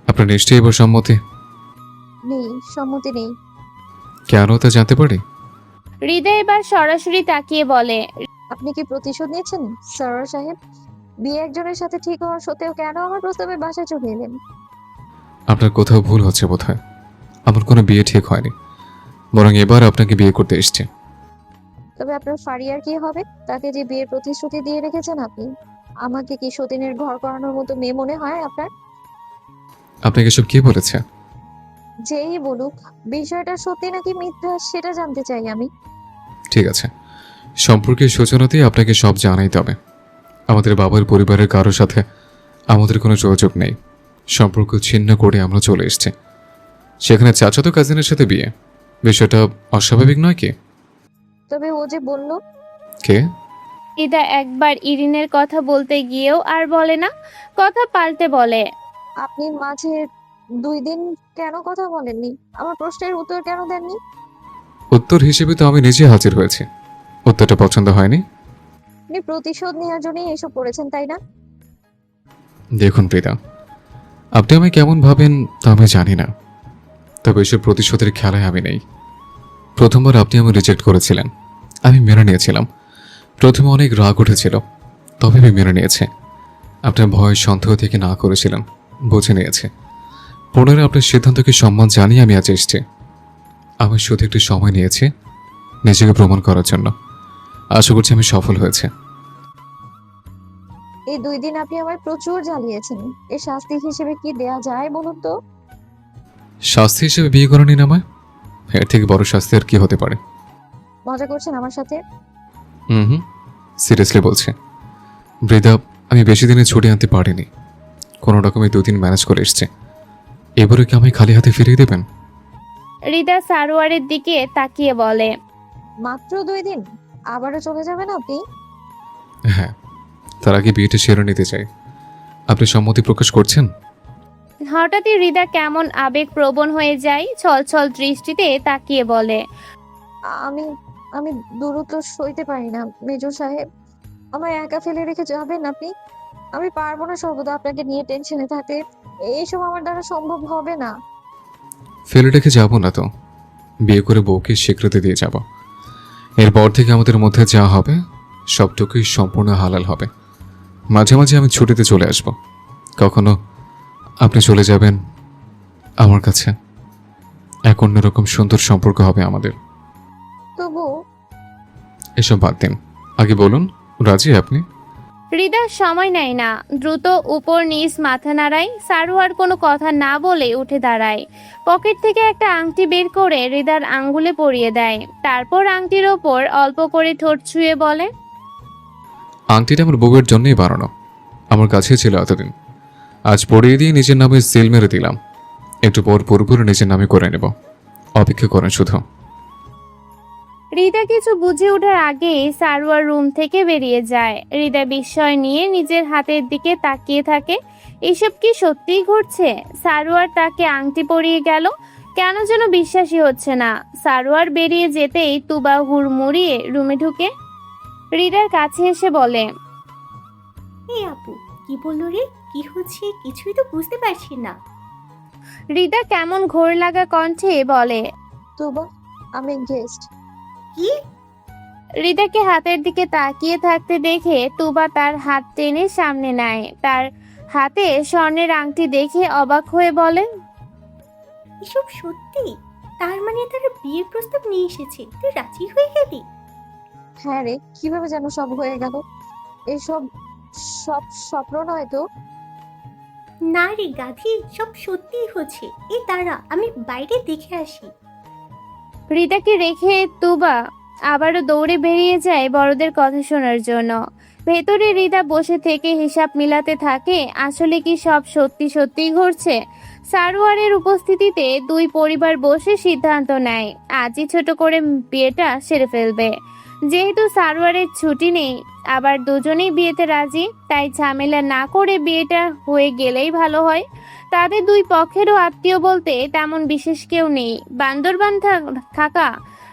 S8: আপনার নিশ্চয়ই এবার সম্মতি?
S5: নেই, সম্মতি নেই।
S8: কেন তা জানতে পারি?
S3: হৃদয় এবার সরাসরি তাকিয়ে বলে,
S5: আপনি কি প্রতিশোধ নিয়েছেন সরোয়ার সাহেব? বিয়ে একজনের সাথে ঠিক হওয়া সত্ত্বেও কেন আমার প্রস্তাবে বাসায় চলে এলেন?
S8: আপনার কোথাও ভুল হচ্ছে বোধহয়। আমার কোনো বিয়ে ঠিক হয়নি, বরং এবার আপনাকে বিয়ে করতে এসেছি।
S5: তবে আপনার ফারিয়ার কি হবে? তাকে যে বিয়ের প্রতিশ্রুতি দিয়ে রেখেছেন আপনি, আমাকে কি সতীনের ঘর করানোর মতো মেয়ে মনে হয় আপনার?
S8: আপনাকে এসব কে বলেছে?
S5: যেই বলুক, বিষয়টা সত্যি নাকি মিথ্যা সেটা জানতে চাই আমি।
S8: ঠিক আছে, সম্পর্কের সূচনাতেই আপনাকে সব জানাইতে হবে। আমাদের বাবার পরিবারের কারোর সাথে আমাদের কোনো যোগাযোগ নেই। সম্পর্ক ছিন্ন করে আমরা চলে এসেছি। সেখানে চাচাতো কাজিনের সাথে বিয়ে, বিষয়টা অস্বাভাবিক নয় কি?
S5: তবে ও যে বলল,
S8: কে?
S3: হৃদা একবার ইরিনের কথা বলতে গিয়েও আর বলে না, কথা পাল্টে বলে,
S5: আপনি মাঝে 2 দিন কেন কথা বলেননি? আমার প্রশ্নের উত্তর কেন দেননি?
S8: উত্তর হিসেবে তো আমি নিজে হাজির হয়েছি। উত্তরটা পছন্দ হয়নি?
S5: আপনি প্রতিশোধ নেওয়ার জন্যই এসব করেছেন, তাই না?
S8: দেখুন প্রীতা, আপনি আমায় কেমন ভাবেন তা আমি জানি না, তবে এসব প্রতিশোধের খেলায় আমি নেই। প্রথমবার আপনি আমায় রিজেক্ট করেছিলেন, আমি মেনে নিয়েছিলাম। প্রথমে অনেক রাগ উঠেছিল, তবে আমি মেনে নিয়েছি। আপনার ভয় সন্দেহ থেকে না করেছিলেন, বুঝে নিয়েছে। পুনরায় আপনার সিদ্ধান্তকে সম্মান জানিয়ে আমি আজ এসেছি। আমি শুধু একটু সময় নিয়েছি নিজেকে প্রমাণ করার জন্য। আশা করছি আমি সফল হয়েছে।
S5: এই 2 দিন আপনি আমায় প্রচুর জ্বালিয়েছেন। এর শাস্তি হিসেবে কি দেয়া যায় বলুন তো?
S8: শাস্তি হিসেবে বিয়ে করেনি আমায়, এর থেকে বড় শাস্তি আর কি হতে পারে?
S5: মজা করছেন আমার সাথে?
S8: হুম, সিরিয়াসলি বলছি। বৃদ্ধা, আমি বেশি দিনে ছুটি আনতে পারিনি, কোনো রকমে 2 দিন ম্যানেজ করে এসছে। এবারে কি আমায় খালি হাতে ফিরিয়ে দেবেন?
S3: হৃদা সারোয়ারের দিকে তাকিয়ে বলে,
S5: মাত্র 2 দিন? আবারও চলে যাবেন আপনি?
S8: হ্যাঁ, তার আগে বিয়েটা সেরে নিতে চাই। আপনি সম্মতি প্রকাশ করছেন?
S3: হঠাৎই হৃদা কেমন আবেগপ্রবণ হয়ে যায়, ছলছল দৃষ্টিতে তাকিয়ে বলে,
S5: আমি আমি দূরত্ব সইতে পারি না মেজর সাহেব। আমায় একা ফেলে রেখে যাবেন আপনি? আমি পারবো না সর্বদা আপনাকে নিয়ে টেনশনে থাকতে। এইসব আমার দ্বারা সম্ভব হবে না।
S8: ফেলে রেখে যাব না তো, বিয়ে করে বউকে স্বীকৃতি দিয়ে যাব। এরপর থেকে আমাদের মধ্যে যা হবে সবটুকুই সম্পূর্ণ হালাল হবে। মাঝে মাঝে আমি ছুটিতে চলে আসব, কখনো আপনি চলে যাবেন আমার কাছে। এক অন্যরকম সুন্দর সম্পর্ক হবে আমাদের।
S5: তবু
S8: এসব বাদ দিন, আগে বলুন রাজি আপনি?
S3: হৃদা সময় নেয় না, দ্রুত উপর নিচ মাথা নাড়ায়। সারোয়ার কোনো কথা না বলে উঠে দাঁড়ায়, পকেট থেকে একটা আংটি বের করে হৃদার আঙ্গুলে পরিয়ে দেয়। তারপর আংটির ওপর অল্প করে ঠোঁট ছুঁয়ে বলে,
S8: আংটিটা আমার বউয়ের জন্যই বানানো, আমার কাছে ছিল এতদিন। আজ পরিয়ে দিয়ে নিজের নামে সিল মেরে দিলাম। একটু পর পুরোপুরি নিজের নামে করে নেব, অপেক্ষা করেন শুধু।
S3: হৃদা কিছু বুঝে ওঠার আগেই সারোয়ার রুম থেকে বেরিয়ে যায়। হৃদা বিস্ময় নিয়ে নিজের হাতের দিকে তাকিয়ে থাকে। এসব কি সত্যিই ঘটছে? সারোয়ার তাকে আংটি পরিয়ে গেল, কেন যেন বিশ্বাসই হচ্ছে না। সারোয়ার বেরিয়ে যেতেই তুবা হুড়মুড়িয়ে রুমে ঢুকে হৃদার কাছে এসে বলে,
S11: এই আপু, কি বললো রে? কি হচ্ছে কিছুই তো বুঝতে পারছি না।
S3: হৃদা কেমন ঘোর লাগা কণ্ঠে বলে,
S5: তুবা, আমি গেস্ট।
S11: কি?
S3: হৃদাকে হাতের দিকে তাকিয়ে থাকতে দেখে তুবা তার হাত টেনে সামনে নেয়। তার হাতে স্বর্ণের আংটি দেখে অবাক হয়ে বলে,
S11: এসব সত্যি? তার মানে তারা বিয়ের প্রস্তাব নিয়ে এসেছে, তুই রাজি হয়ে গেলি?
S5: হ্যাঁ রে, কিভাবে যেন সব হয়ে গেল। এসব সব স্বপ্ন নয় তো?
S11: না রে গাধি, সব সত্যিই হচ্ছে। এই দাঁড়া, আমি বাইরে দেখে আসি।
S3: হৃদাকে রেখে তুবা আবারও দৌড়ে বেরিয়ে যায় বড়দের কথা শোনার জন্য। ভেতরে হৃদা বসে থেকে হিসাব মিলাতে থাকে, আসলে কি সব সত্যি সত্যিই ঘটছে। সারোয়ারের উপস্থিতিতে দুই পরিবার বসে সিদ্ধান্ত নেয় আজই ছোট করে বিয়েটা সেরে ফেলবে। যেহেতু সারোয়ারের ছুটি নেই, আবার দুজনেই বিয়েতে রাজি, তাই ঝামেলা না করে বিয়েটা হয়ে গেলেই ভালো হয়। তাদের দুই পক্ষেরও আত্মীয় বলতে তেমন বিশেষ কেউ নেই। বান্দরবান থাকা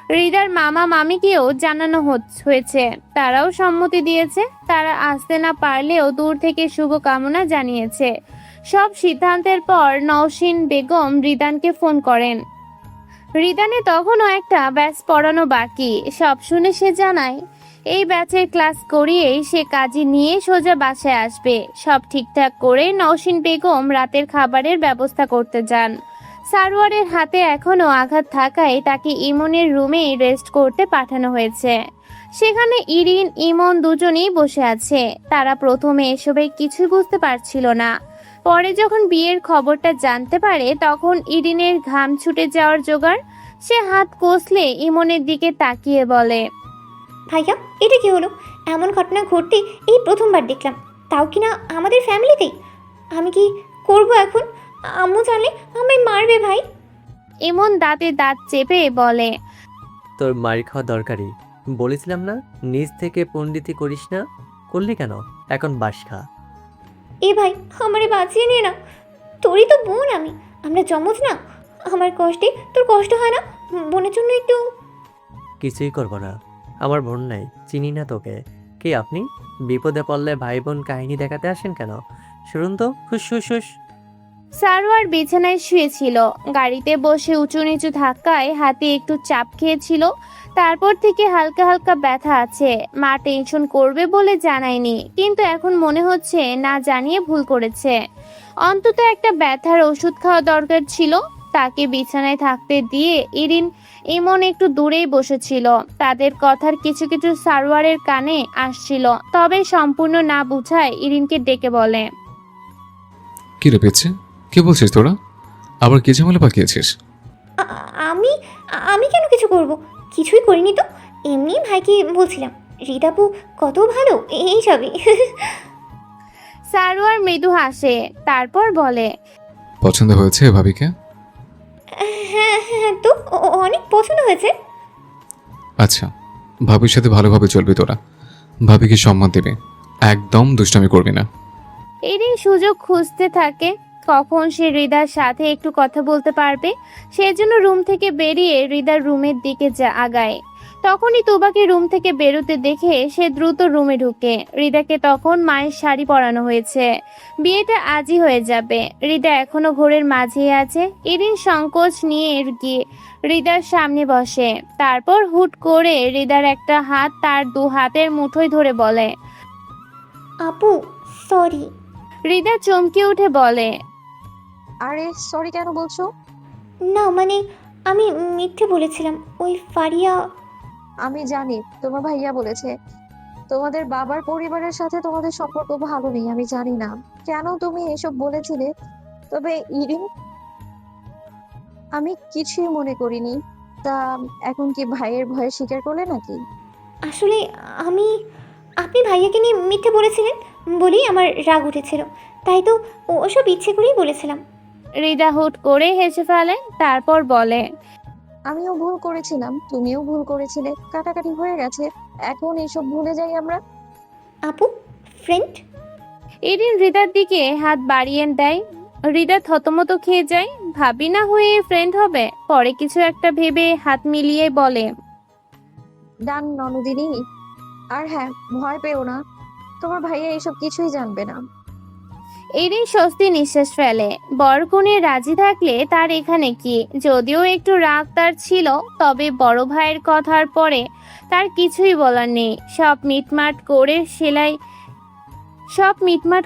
S3: হৃদার মামা মামিকেও জানানো হয়েছে, তারাও সম্মতি দিয়েছে। তারা আসতে না পারলেও দূর থেকে শুভকামনা জানিয়েছে। সব সিদ্ধান্তের পর নওশিন বেগম রিদানকে ফোন করেন। রিদানে তখনও একটা ব্যাচ পড়ানো বাকি। সব শুনে সে জানায় এই ব্যাচের ক্লাস করিয়েই সে কাজী নিয়ে সোজা বাসায় আসবে। সব ঠিকঠাক করে নওশিন বেগম রাতের খাবারের ব্যবস্থা করতে যান। সারোয়ারের হাতে এখনও আঘাত থাকায় তাকে ইমনের রুমেই রেস্ট করতে পাঠানো হয়েছে। সেখানে ইরিন ইমন দুজনেই বসে আছে। তারা প্রথমে এসবে কিছুই বুঝতে পারছিল না। পরে যখন বিয়ের খবরটা জানতে পারে তখন ইরিনের ঘাম ছুটে যাওয়ার জোগাড়। সে হাত কষলে ইমনের দিকে তাকিয়ে বলে,
S6: ভাইয়া এটা কি হলো? এমন ঘটনা ঘটতে এই প্রথমবার দেখলাম, তাও কিনা আমাদের ফ্যামিলিতেই। আমি কি করব এখন? আম্মু জানলে আমায় মারবে ভাই।
S3: ইমন দাঁতে দাঁত চেপে বলে,
S2: তোর মার খাওয়া দরকারি বলেছিলাম না, নিজ থেকে পণ্ডিতি করিস না। করলি কেন? এখন বাস খা।
S6: এ ভাই আমারে বাঁচিয়ে নিয়ে না, তোরই তো বোন আমি, আমরা জমজ না? আমার কষ্টে তোর কষ্ট হয় না? বোনের জন্য একটু।
S2: কিছুই করবো না, আমার বোন নাই, চিনি না তোকে। কে আপনি? বিপদে পড়লে ভাই বোন কাহিনী দেখাতে আসেন কেন? শুনুন তো, হুস হুস হুস।
S3: সারোয়ার বিছানায় শুয়েছিল। গাড়িতে বসে উঁচু নিচু ধাক্কায় হাতে একটু চাপ খেয়েছিল। তারপর থেকে হালকা হালকা ব্যথা আছে। মা টেনশন করবে বলে জানায়নি, কিন্তু এখন মনে হচ্ছে না জানিয়ে ভুল করেছে। অন্তত একটা ব্যথার ওষুধ খাওয়া দরকার ছিল। তাকে বিছানায় থাকতে দিয়ে ইমন একটু দূরেই বসেছিল। তাদের কথার কিছু কিছু সারোয়ারের কানে আসছিল, তবে সম্পূর্ণ না বুঝায় ইরিনকে ডেকে বলে,
S8: কি রে পেয়েছে? কি বলছিস তোরা? আবার কি ঝামেলা পাকিয়েছিস?
S6: আমি আমি কেন কিছু করব? কিছুই করিনি তো, এমনি ভাইকে বলছিলাম। রিদাপু কত ভালো এইসবই।
S3: সারোয়ার মৃদু হাসে, তারপর বলে,
S8: পছন্দ হয়েছে ভাবিকে?
S6: হ্যাঁ হ্যাঁ তো অনেক পছন্দ হয়েছে।
S8: আচ্ছা, ভাবির সাথে ভালোভাবে চলবি তোরা। ভাবিকে সম্মান দেবে, একদম দুষ্টামি করবি না।
S3: ইরিন সুযোগ খুঁজতে থাকে কখন সে হৃদার সাথে একটু কথা বলতে পারবে। সেজন্য রুম থেকে বেরিয়ে হৃদার রুমের দিকে আগায়। তখনই তুবাকে রুম থেকে বেরোতে দেখে সে দ্রুত রুমে ঢুকে। হৃদাকে তখন মায়ের শাড়ি পরানো হয়েছে। বিয়েটা আজই হয়ে যাবে। হৃদা এখনো ঘোরের মাঝেই আছে। ইরিন সংকোচ নিয়ে গিয়ে হৃদার সামনে বসে। তারপর হুট করে হৃদার একটা হাত তার দু হাতের মুঠোয় ধরে বলে,
S6: আপু সরি।
S3: হৃদা চমকে উঠে বলে,
S5: আরে সরি কেন বলছো?
S6: না মানে আমি মিথ্যে বলেছিলাম। ওই ফারিয়া।
S5: আমি জানি তোমার ভাইয়া বলেছে তোমাদের বাবার পরিবারের সাথে তোমাদের সম্পর্ক ভালো নেই। আমি জানি না কেন তুমি এসব বলেছিলে, তবে ইরিন আমি কিছুই মনে করিনি। তা এখন কি ভাইয়ের ভয়ে স্বীকার করলে নাকি?
S6: আসলে আপনি ভাইয়াকে নিয়ে মিথ্যে বলেছিলেন বলেই আমার রাগ উঠেছিল, তাই তো ওসব ইচ্ছে করেই বলেছিলাম।
S3: হৃদা হুট করে হেসে ফেলে, তারপর বলে,
S5: আমিও ভুল করেছিলাম, তুমিও ভুল করেছিলে, কাটাকাটি হয়ে গেছে, এখন এইসব ভুলে যাই আমরা।
S6: আপু ফ্রেন্ড।
S3: ইরিন হৃদার দিকে হাত বাড়িয়ে দেয়। হৃদা থতমত খেয়ে যায়। ভাবি না হয়ে ফ্রেন্ড হবে? পরে কিছু একটা ভেবে হাত মিলিয়ে বলে,
S5: ডান ননদিনী। আর হ্যাঁ, ভয় পেও না, তোমার ভাইয়া এইসব কিছুই জানবে না।
S3: ইরিন স্বস্তি নিঃশ্বাস ফেলে। বরকনে রাজি থাকলে তার এখানে কি? যদিও একটু রাগ তার ছিল, তবে বড় ভাইয়ের কথার পরে তার কিছুই বলার নেই। সব মিটমাট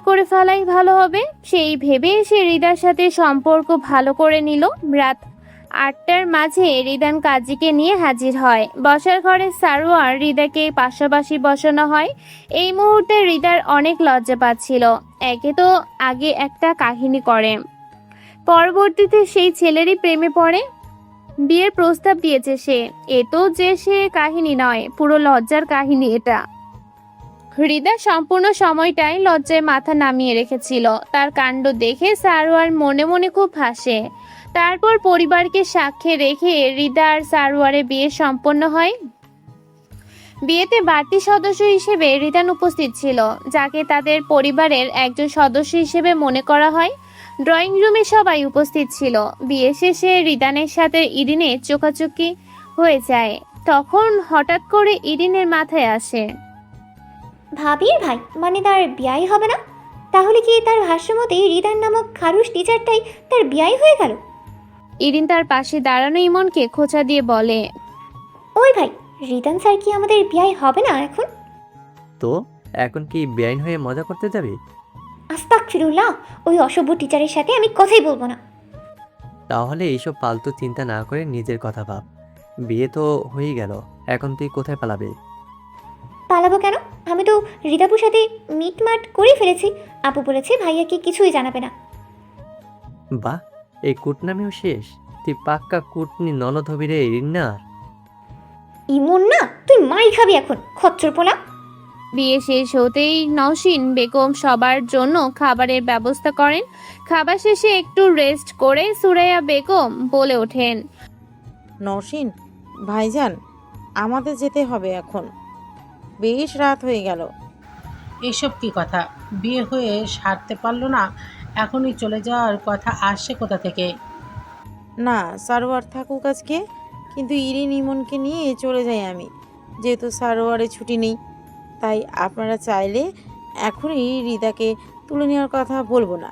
S3: করে ফেলাই ভালো হবে। সেই ভেবে সে হৃদার সাথে সম্পর্ক ভালো করে নিল। রাত 8টার মাঝে রিদান কাজীকে নিয়ে হাজির হয়। বসার ঘরে সারোয়ার হৃদাকে পাশাপাশি বসানো হয়। এই মুহূর্তে হৃদার অনেক লজ্জা পাচ্ছিল। একে তো আগে একটা কাহিনী করে, পরবর্তীতে সেই ছেলেরই প্রেমে পড়ে। বিয়ের প্রস্তাব দিয়েছে সে। এ তো যে সে কাহিনী নয়, পুরো লজ্জার কাহিনী এটা। হৃদা সম্পূর্ণ সময়টাই লজ্জায় মাথা নামিয়ে রেখেছিল। তার কাণ্ড দেখে সারোয়ার মনে মনে খুব হাসে। তারপর পরিবারকে সাক্ষী রেখে হৃদা আর সারোয়ারের বিয়ে সম্পন্ন হয়। বিয়েতে বাড়তি সদস্য হিসেবে রিদান উপস্থিত ছিল, যাকে তাদের পরিবারের একজন সদস্য হিসেবে মনে করা হয়। ড্রয়িং রুমে সবাই উপস্থিত ছিল। বিয়ে শেষে রিদানের সাথে ইরিনের চোখাচোখি হয়ে যায়। তখন হঠাৎ করে ইরিনের মাথায় আসে,
S6: ভাবির ভাই মানে তার বিয়াই হবে না? তাহলে কি তার ভাষ্যমতে রিদান নামক খারুশ টিচারটাই তার বিয়াই হয়ে গেল?
S3: ইরিন তার পাশে দাঁড়ানো ইমনকে খোঁচা দিয়ে বলে,
S6: ওই ভাই, রিদান স্যার কি আমাদের বিয়াই হবে না এখন?
S2: তো এখন কি বেআইন হয়ে মজা করতে যাবি?
S6: আস্তাগফিরুল্লাহ, ওই অসভ্য টিচারের সাথে আমি কথাই বলবো না।
S2: তাহলে এইসব ফালতু চিন্তা না করে নিজের কথা ভাব। বিয়ে তো হয়েই গেল, এখন তুই কোথায় পালাবি?
S6: পালাবো কেন? আমি তো রিদাপুর সাথে মিটমাট করে ফেলেছি। আপু বলেছে ভাইয়াকে কিছুই জানাবে না।
S2: বাহ, এই কুটনামিও শেষ? তুই পাক্কা কুটনি ননদ হবি রে রিন্না।
S6: ইমন না, তুই মাই খাবি এখন, খচ্চর পোলা।
S3: বিয়ে শেষ হতেই নওশিন বেগম সবার জন্য খাবারের ব্যবস্থা করেন। খাবার শেষে একটু রেস্ট করে সুরাইয়া বেগম বলে ওঠেন,
S7: নওশিন ভাইজান, আমাদের যেতে হবে এখন, বেশ রাত হয়ে গেল।
S9: এসব কি কথা? বিয়ে হয়ে সারতে পারলো না, এখনই চলে যাওয়ার কথা আসছে কোথা থেকে?
S7: না, সারোয়ার থাকুক আজকে, কিন্তু ইরিন ইমনকে নিয়ে চলে যাই আমি, যেহেতু সারোয়ারে ছুটি নেই। তাই আপনারা চাইলে এখনই রিদাকে তুলে নেওয়ার কথা বলবো না,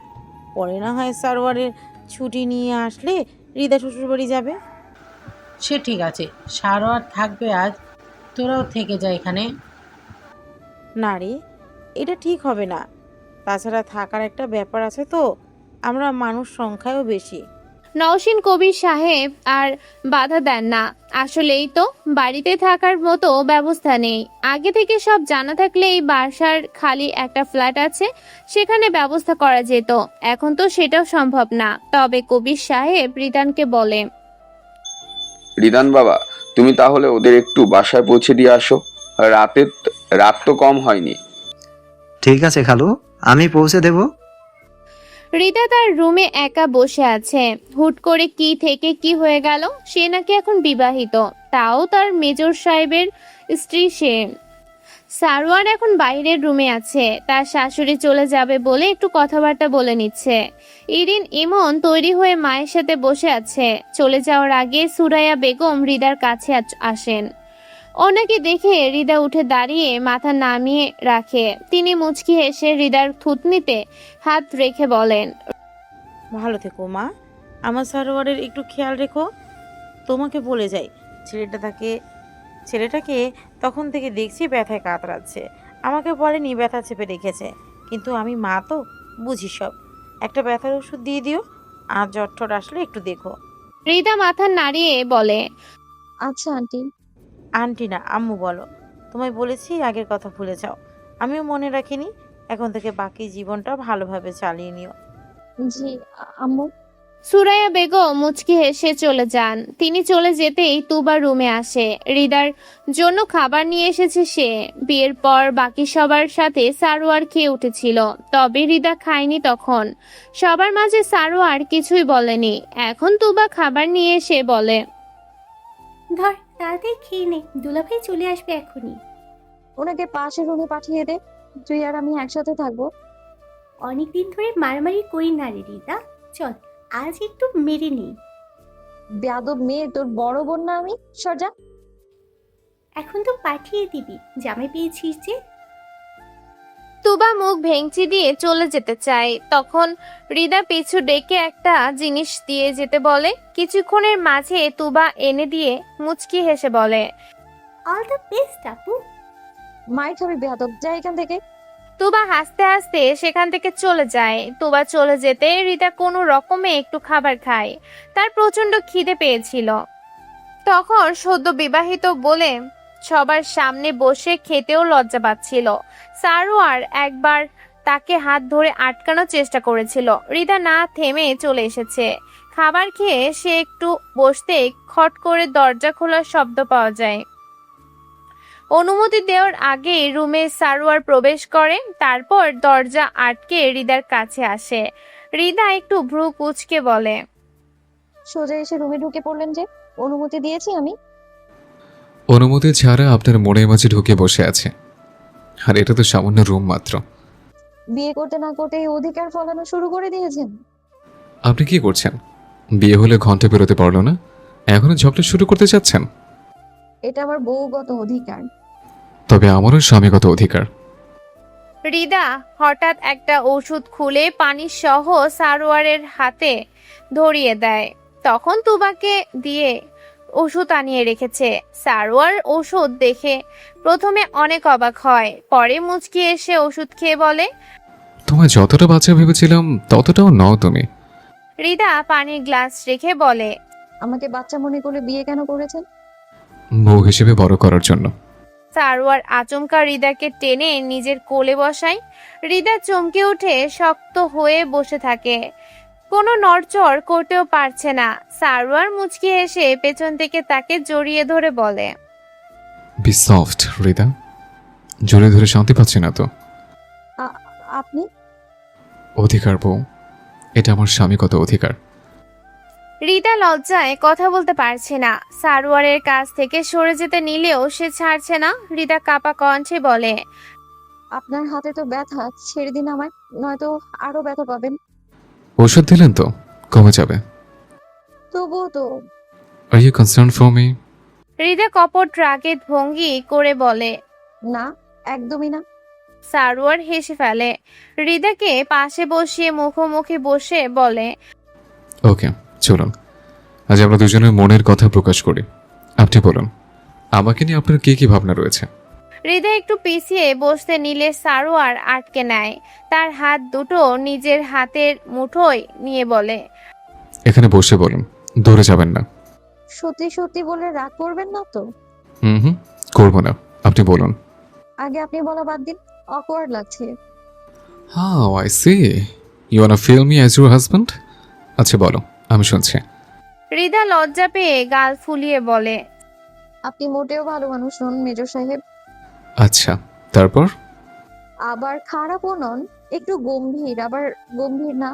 S7: পরে না হয় সারোয়ারের ছুটি নিয়ে আসলে রিদা শ্বশুরবাড়ি যাবে।
S9: সে ঠিক আছে, সারোয়ার থাকবে আজ, তোরাও থেকে যা এখানে।
S7: না রে, এটা ঠিক হবে না। তাছাড়া থাকার একটা ব্যাপার আছে তো, আমরা মানুষ সংখ্যায়ও বেশি।
S3: নওশিন কবির সাহেব আর বাধা দেন না। আসলেই তো বাড়িতে থাকার মতো ব্যবস্থা নেই। আগে থেকে সব জানা থাকলে এই বাসার খালি একটা ফ্ল্যাট আছে, সেখানে ব্যবস্থা করা যেত। এখন তো সেটাও সম্ভব না। তবে কবির সাহেব রিদানকে বলে,
S10: রিদান বাবা, তুমি তাহলে ওদের একটু বাসায় পৌঁছে দিয়ে আসো, রাত তো কম হয়নি।
S4: ঠিক আছে খালু, আমি পৌঁছে দেব।
S3: রিদা তার রুমে একা বসে আছে। হুট করে কি থেকে কি হয়ে গেল? সে নাকি এখন বিবাহিত, তাও তার মেজর সাহেবের স্ত্রী সে। সারোয়ার এখন বাইরের রুমে আছে, তার শাশুড়ি চলে যাবে বলে একটু কথাবার্তা বলে নিচ্ছে। ইরিন ইমন তৈরি হয়ে মায়ের সাথে বসে আছে। চলে যাওয়ার আগে সুরাইয়া বেগম রিদার কাছে আসেন। ওনাকে দেখে রিদা উঠে দাঁড়িয়ে মাথা নামিয়ে রাখে। তিনি মুচকি হেসে রিদার থুতনিতে হাত রেখে বলেন,
S7: ভালো থেকো মা, আমার সারোয়ারের একটু খেয়াল রেখো। তোমাকে বলে যাই, ছেলেটাকে তখন থেকে দেখছি ব্যথায় কাতরাচ্ছে। আমাকে বলেনি ব্যথা চেপে রেখেছে, কিন্তু আমি মা তো বুঝি সব। একটা ব্যথার ওষুধ দিয়ে দিও, আর জ্বর ঠর আসলে একটু দেখো।
S3: রিদা মাথা নাড়িয়ে বলে,
S5: আচ্ছা আন্টি।
S7: আন্টি না, আম্মু বলো। তোমায় বলেছি আগের কথা ভুলে যাও, আমিও মনে রাখিনি। এখন থেকে বাকি জীবনটা ভালোভাবে চালিয়ে নিও।
S5: জি আম্মু।
S3: সুরাইয়া বেগম মুচকি হেসে চলে যান। তিনি চলে যেতেই তুবা রুমে আসে। রিদার জন্য খাবার নিয়ে এসেছে সে। বিয়ের পর বাকি সবার সাথে সারোয়ার খেয়ে উঠেছিল, তবে রিদা খায়নি তখন। সবার মাঝে সারোয়ার কিছুই বলেনি। এখন তুবা খাবার নিয়ে এসে বলে,
S11: ধর তাড়াতাড়ি খেয়ে নে, দুলাভাই চলে আসবে এখনই।
S5: ওনাকে পাশের রুমে পাঠিয়ে দে, তুই আর আমি একসাথে থাকবো।
S11: অনেকদিন ধরে মারামারি করি না রে রিতা, চল আজ একটু মেরে নেই।
S5: বেয়াদব মেয়ে, তোর বড় বোন না আমি, সর যা।
S11: এখন তো পাঠিয়ে দিবি, জামাই পেয়েছিস যে।
S3: তুবা মুখ ভেঙচি দিয়ে চলে যেতে চায়। তখন রিদা পিছু ডেকে একটা জিনিস দিয়ে যেতে বলে। কিছুক্ষণের মাঝে তুবা এনে দিয়ে মুচকি হেসে বলে,
S11: অল দ্য বেস্ট আপু।
S5: মায়ের খাবি বেয়াদব, যা এখান থেকে।
S3: তুবা হাসতে হাসতে সেখান থেকে চলে যায়। তুবা চলে যেতে রিতা কোনো রকমে একটু খাবার খায়। তার প্রচন্ড খিদে পেয়েছিল। তখন সদ্য বিবাহিত বলে সবার সামনে বসে খেতেও লজ্জা পাচ্ছিল। সারোয়ার একবার তাকে হাত ধরে আটকানোর চেষ্টা করেছিল। রিতা না থেমে চলে এসেছে। খাবার খেয়ে সে একটু বসতে খট করে দরজা খোলার শব্দ পাওয়া যায়। অনুমতি দেওয়ার আগে রুমে সারোয়ার প্রবেশ করে, তারপর দরজা আটকে রিদার কাছে আসে। রিদা একটু ভ্রু কুঁচকে বলে,
S5: সোজা এসে রুমে ঢুকে পড়লেন যে? অনুমতি দিয়েছি আমি।
S8: অনুমতি ছাড়া আপনার মনের মাঝে ঢুকে বসে আছে, আর এটা তো সামান্য রুম মাত্র।
S5: বিয়ে করতে না করতে এই অধিকার ফলানো শুরু করে দিয়েছেন।
S8: আপনি কি করছেন? বিয়ে হলে ঘন্টা বেরোতে পারলো না, এখনো ঝগড়া শুরু করতে চাচ্ছেন?
S5: এটা আমার বউগত অধিকার।
S8: তবে আমারও স্বামীগত অধিকার।
S3: রিদা হঠাৎ একটা ওষুধ খুলে পানি সহ সারোয়ারের হাতে ধরিয়ে দেয়। তখন তুবাকে দিয়ে ওষুধ আনিয়ে রেখেছে। সারোয়ার ওষুধ দেখে প্রথমে অনেক অবাক হয়, পরে মুচকি এসে ওষুধ খেয়ে বলে,
S8: তোমায় যতটা বাচ্চা ভেবেছিলাম ততটাও নও তুমি।
S3: রিদা পানির গ্লাস রেখে বলে,
S5: আমাকে বাচ্চা মনে করে বিয়ে কেন করেছেন?
S8: বউ হিসেবে বড় করার জন্য।
S3: সারোয়ার আচমকা রিদাকে টেনে নিজের কোলে বসায়। রিদা চমকে উঠে শক্ত হয়ে বসে থাকে, কোনো নড়চড় করতেও পারছে না। সারোয়ার মুচকি এসে পেছন থেকে তাকে জড়িয়ে ধরে বলে,
S8: বি সফট হৃদা, জোরে ধরে শান্তি পাচ্ছি না তো।
S5: আপনি?
S8: অধিকার বউ, এটা আমার স্বামীগত অধিকার।
S3: রিদা লজ্জায় কথা বলতে পারছে না। সারোয়ারের কাছ থেকে সরে যেতে নিলেও সে ছাড়ছে না। রিদা কাপা কণ্ঠে বলে,
S5: আপনার হাতে তো ব্যথা, ছেড়ে দিন আমায়, নয়তো আরো ব্যথা পাবেন।
S8: ওষুধ দিলেন তো, কমে যাবে।
S5: তবুও তো।
S8: Are you concern for me?
S3: Rida কপট রাগের ভঙ্গি করে বলে,
S5: না, একদমই না।
S3: সারোয়ার হেসে ফেলে। রিদাকে পাশে বসিয়ে মুখোমুখি বসে বলে,
S8: ওকে, চলুন আজ আমরা দুজনের মনের কথা প্রকাশ করি। আপনি বলুন, আমাকে নিয়ে আপনার কি কি ভাবনা রয়েছে?
S3: রিদা একটু পিছিয়ে বসতে নিলে সারোয়ার আটকে নেয়। তার হাত দুটো নিজের হাতের মুঠোয় নিয়ে বলে,
S8: এখানে বসে বলুন, দৌড়ে যাবেন না।
S5: সত্যি সত্যি বলে রাগ করবেন না তো?
S8: হুম, করবো না, আপনি বলুন।
S5: আগে আপনি বলা বাদ দিন, অকওয়ার্ড লাগছে।
S8: How I see, you wanna feel me as your husband. আচ্ছা বলো, আমি শুনছি।
S3: রিদা লজ্জা পেয়ে গাল ফুলিয়ে বলে,
S5: আপনি মোটেও ভালো মানুষ নন মেজর সাহেব।
S8: আচ্ছা, তারপর?
S5: আবার খারাপও নন, একটু গম্ভীর, আবার গম্ভীর না,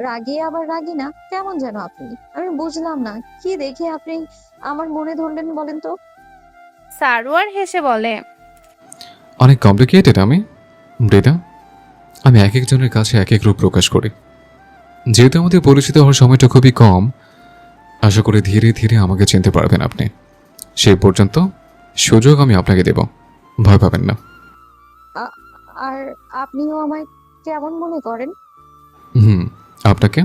S5: রাগী আবার রাগী না, কেমন যেন আপনি। আমি বুঝলাম না কি দেখে আপনি আমার মনে ধরলেন বলেন তো?
S3: সারোয়ার হেসে বলে,
S8: অনেক কমপ্লিকেটেড আমি মৃদা। আমি এক একজনের কাছে এক এক রূপ প্রকাশ করি। যেহেতু আমাদের পরিচিত হওয়ার সময়টা খুবই কম, আশা করি ধীরে ধীরে আমাকে চিনতে পারবেন আপনি। সেই পর্যন্ত সুযোগ আমি আপনাকে দেব, ভয় পাবেন না।
S5: আর আপনিও আমায় কেমন মনে করেন?
S8: আপনাকে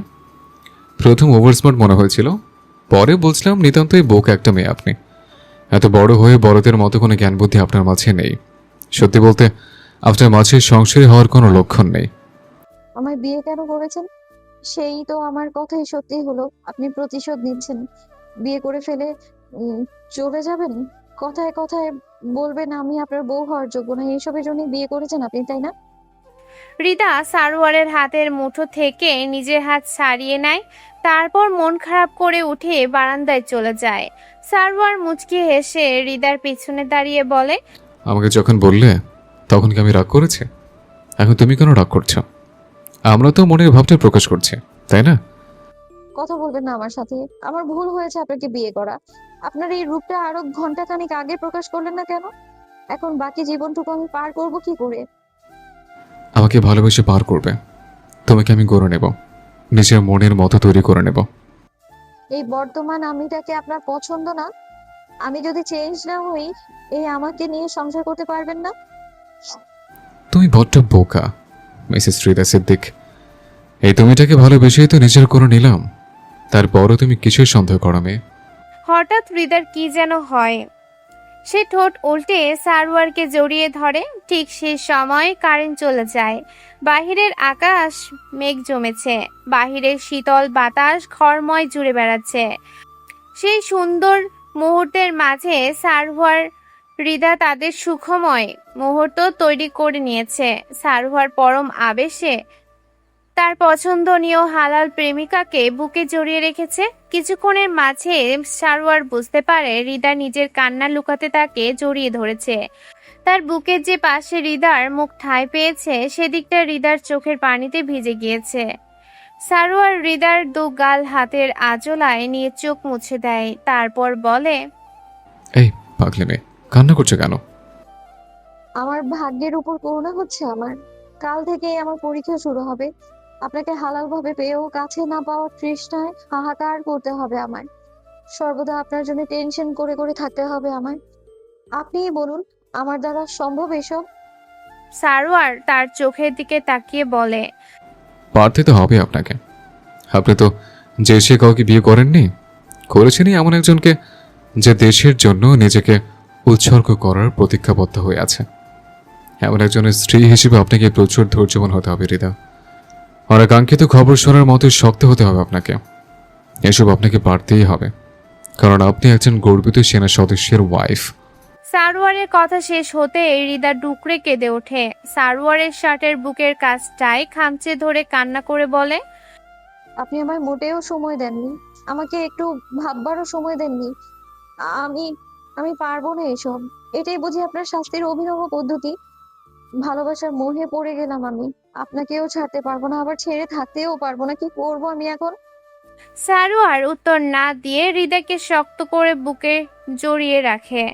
S8: প্রথম ওভারস্মার্ট মনে হয়েছিল, পরে বুঝলাম নিতান্তই বোকা একটা মেয়ে আপনি। এত বড় হয়ে বড়দের মতো কোনো জ্ঞান বুদ্ধি আপনার মাঝে নেই। সত্যি বলতে আপনার মাঝে সংসারী হওয়ার কোনো লক্ষণ নেই।
S5: আমায় বিয়ে কেন করেছেন? সেই তো আমার কথাই সত্যি হলো, আপনি প্রতিশোধ নিচ্ছেন। বিয়ে করে ফেলে চলে যাবেন, কথায় কথায় বলবেন আমি আপনার বউ হওয়ার যোগ্য না, এইসবের জন্য বিয়ে করেছেন আপনি, তাই না?
S3: রিদা সারোয়ারের হাতের মুঠো থেকে নিজের হাত ছাড়িয়ে নেয়। তারপর মন খারাপ করে উঠে বারান্দায় চলে যায়। সারোয়ার মুচকি হেসে রিদার পিছনে দাঁড়িয়ে বলে,
S8: আমাকে যখন বললে তখন কি আমি রাগ করেছি? এখন তুমি কেন রাগ করছো? আমরা তো মনের ভাবটা প্রকাশ করছি, তাই না?
S5: কথা বলবেন না আমার সাথে, আমার ভুল হয়েছে আপনাকে বিয়ে করা। আপনার এই রূপটা আরো ঘন্টাখানেক আগে প্রকাশ করলেন না কেন? এখন বাকি জীবনটুকু আমি পার করব কি করে?
S8: আমাকে ভালোবেসে পার করবে, তোমাকে আমি গড়ে নেব, নিজের মনের মতো তৈরি করে নেব।
S5: এই বর্তমান আমিটাকে আপনার পছন্দ না? আমি যদি চেঞ্জ না হই, এই আমাকে নিয়ে সংসার করতে পারবেন না?
S8: তুমি বড্ড বোকা মিসেস হৃদা সিদ্দিক। এই তুমিটাকে ভালোবেসেই তো নিজের করে নিলাম, তারপরও তুমি কিছুই সন্দেহ করো মেয়ে।
S3: হঠাৎ রিদার কি যেন হয়। সে ঠোঁট উল্টে সারোয়ারকে জড়িয়ে ধরে। ঠিক সেই সময় কারেন্ট চলে যায়। বাহিরের আকাশ মেঘ জমেছে। বাহিরের শীতল বাতাস ঘরময় জুড়ে বেড়াচ্ছে। সেই সুন্দর মুহূর্তের মাঝে সারোয়ার রিদা তাদের সুখময় মুহূর্ত তৈরি করে নিয়েছে। সারোয়ার পরম আবেশে তার পছন্দনীয় হালাল প্রেমিকাকে বুকে জড়িয়ে রেখেছে। কিছুক্ষণের মাঝে সারোয়ার বুঝতে পারে রিদা নিজের কান্না লুকাতে তাকে জড়িয়ে ধরেছে। তার বুকের যে পাশে রিদার মুখ ঠাঁই পেয়েছে সেদিকটা রিদার চোখের পানিতে ভিজে গিয়েছে। সারোয়ার রিদার দু গাল হাতের আঁচলায় নিয়ে চোখ মুছে দেয়, তারপর বলে,
S8: এই পাগলি মেয়ে, কান্না করছো কেন?
S5: আমার ভাগ্যের উপর করুণা হচ্ছে আমার। কাল থেকেই আমার পরীক্ষা শুরু হবে। আপনাকে হালাল ভাবে পেয়েও কাছে না পাওয়ার তৃষ্ণায় হাহাকার করতে হবে আমায়। সর্বদা আপনার জন্য টেনশন করে করে থাকতে হবে আমায়। আপনিই বলুন, আমার দ্বারা সম্ভব এসব?
S3: সারোয়ার তার চোখের দিকে তাকিয়ে বলে,
S8: পারতে তো হবে আপনাকে। আপনি তো যে সে কাউকে বিয়ে করেননি, করেছেনই এমন একজনকে যে দেশের জন্য নিজেকে উৎসর্গ করার প্রতিজ্ঞাবদ্ধ হয়ে আছে। এমন একজনের স্ত্রী হিসেবে আপনাকে প্রচুর ধৈর্যবান হতে হবে হৃদা। অনাকাঙ্ক্ষিত খবর শোনার মতো শক্ত হতে হবে আপনাকে। এসব আপনাকে পারতেই হবে, কারণ আপনি একজন গর্বিত সেনা সদস্যের ওয়াইফ।
S3: সারোয়ারের কথা শেষ হতে হৃদা ডুকরে কেঁদে ওঠে। সারোয়ারের শার্টের বুকের কাছটায় খামচে ধরে কান্না করে বলে,
S5: আপনি আমায় মোটেও সময় দেননি, আমাকে একটু ভাববারও সময় দেননি। আমি আমি পারবো না এসব। এটাই বুঝি আপনার শাস্তির অভিনব পদ্ধতি? ভালোবাসার মোহে পড়ে গেলাম আমি, আপনাকেও ছাড়তে পারবো না, আবার ছেড়ে থাকতেও পারবো না। কি করবো আমি এখন?
S3: সারোয়ার উত্তর না দিয়ে হৃদাকে শক্ত করে বুকে জড়িয়ে রাখে।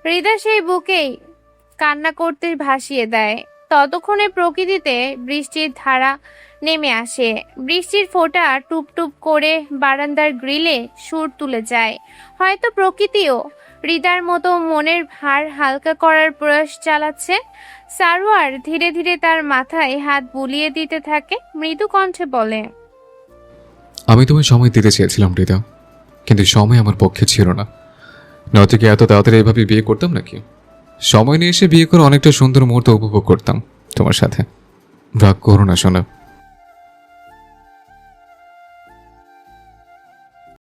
S3: হৃদা সেই বুকেই কান্না করতে ভাসিয়ে দেয়। ততক্ষণে প্রকৃতিতে বৃষ্টির ধারা নেমে আসে। বৃষ্টির ফোঁটা টুপ টুপ করে বারান্দার গ্রিলে সুর তুলে যায়। হয়তো প্রকৃতিও হৃদার মতো মনের ভার হালকা করার প্রয়াস চালাচ্ছে। সারোয়ার ধীরে ধীরে তার মাথায় হাত বুলিয়ে দিতে থাকে, মৃদু কণ্ঠে বলে,
S8: আমি তোমায় সময় দিতে চেয়েছিলাম হৃদা, কিন্তু সময় আমার পক্ষে ছিল না। নয়তো কি এত তাড়াতাড়ি এভাবে বিয়ে করতাম নাকি? সময় নিয়ে এসে বিয়ে করে অনেকটা সুন্দর মুহূর্ত উপভোগ করতাম তোমার সাথে। রাগ করো না সোনা।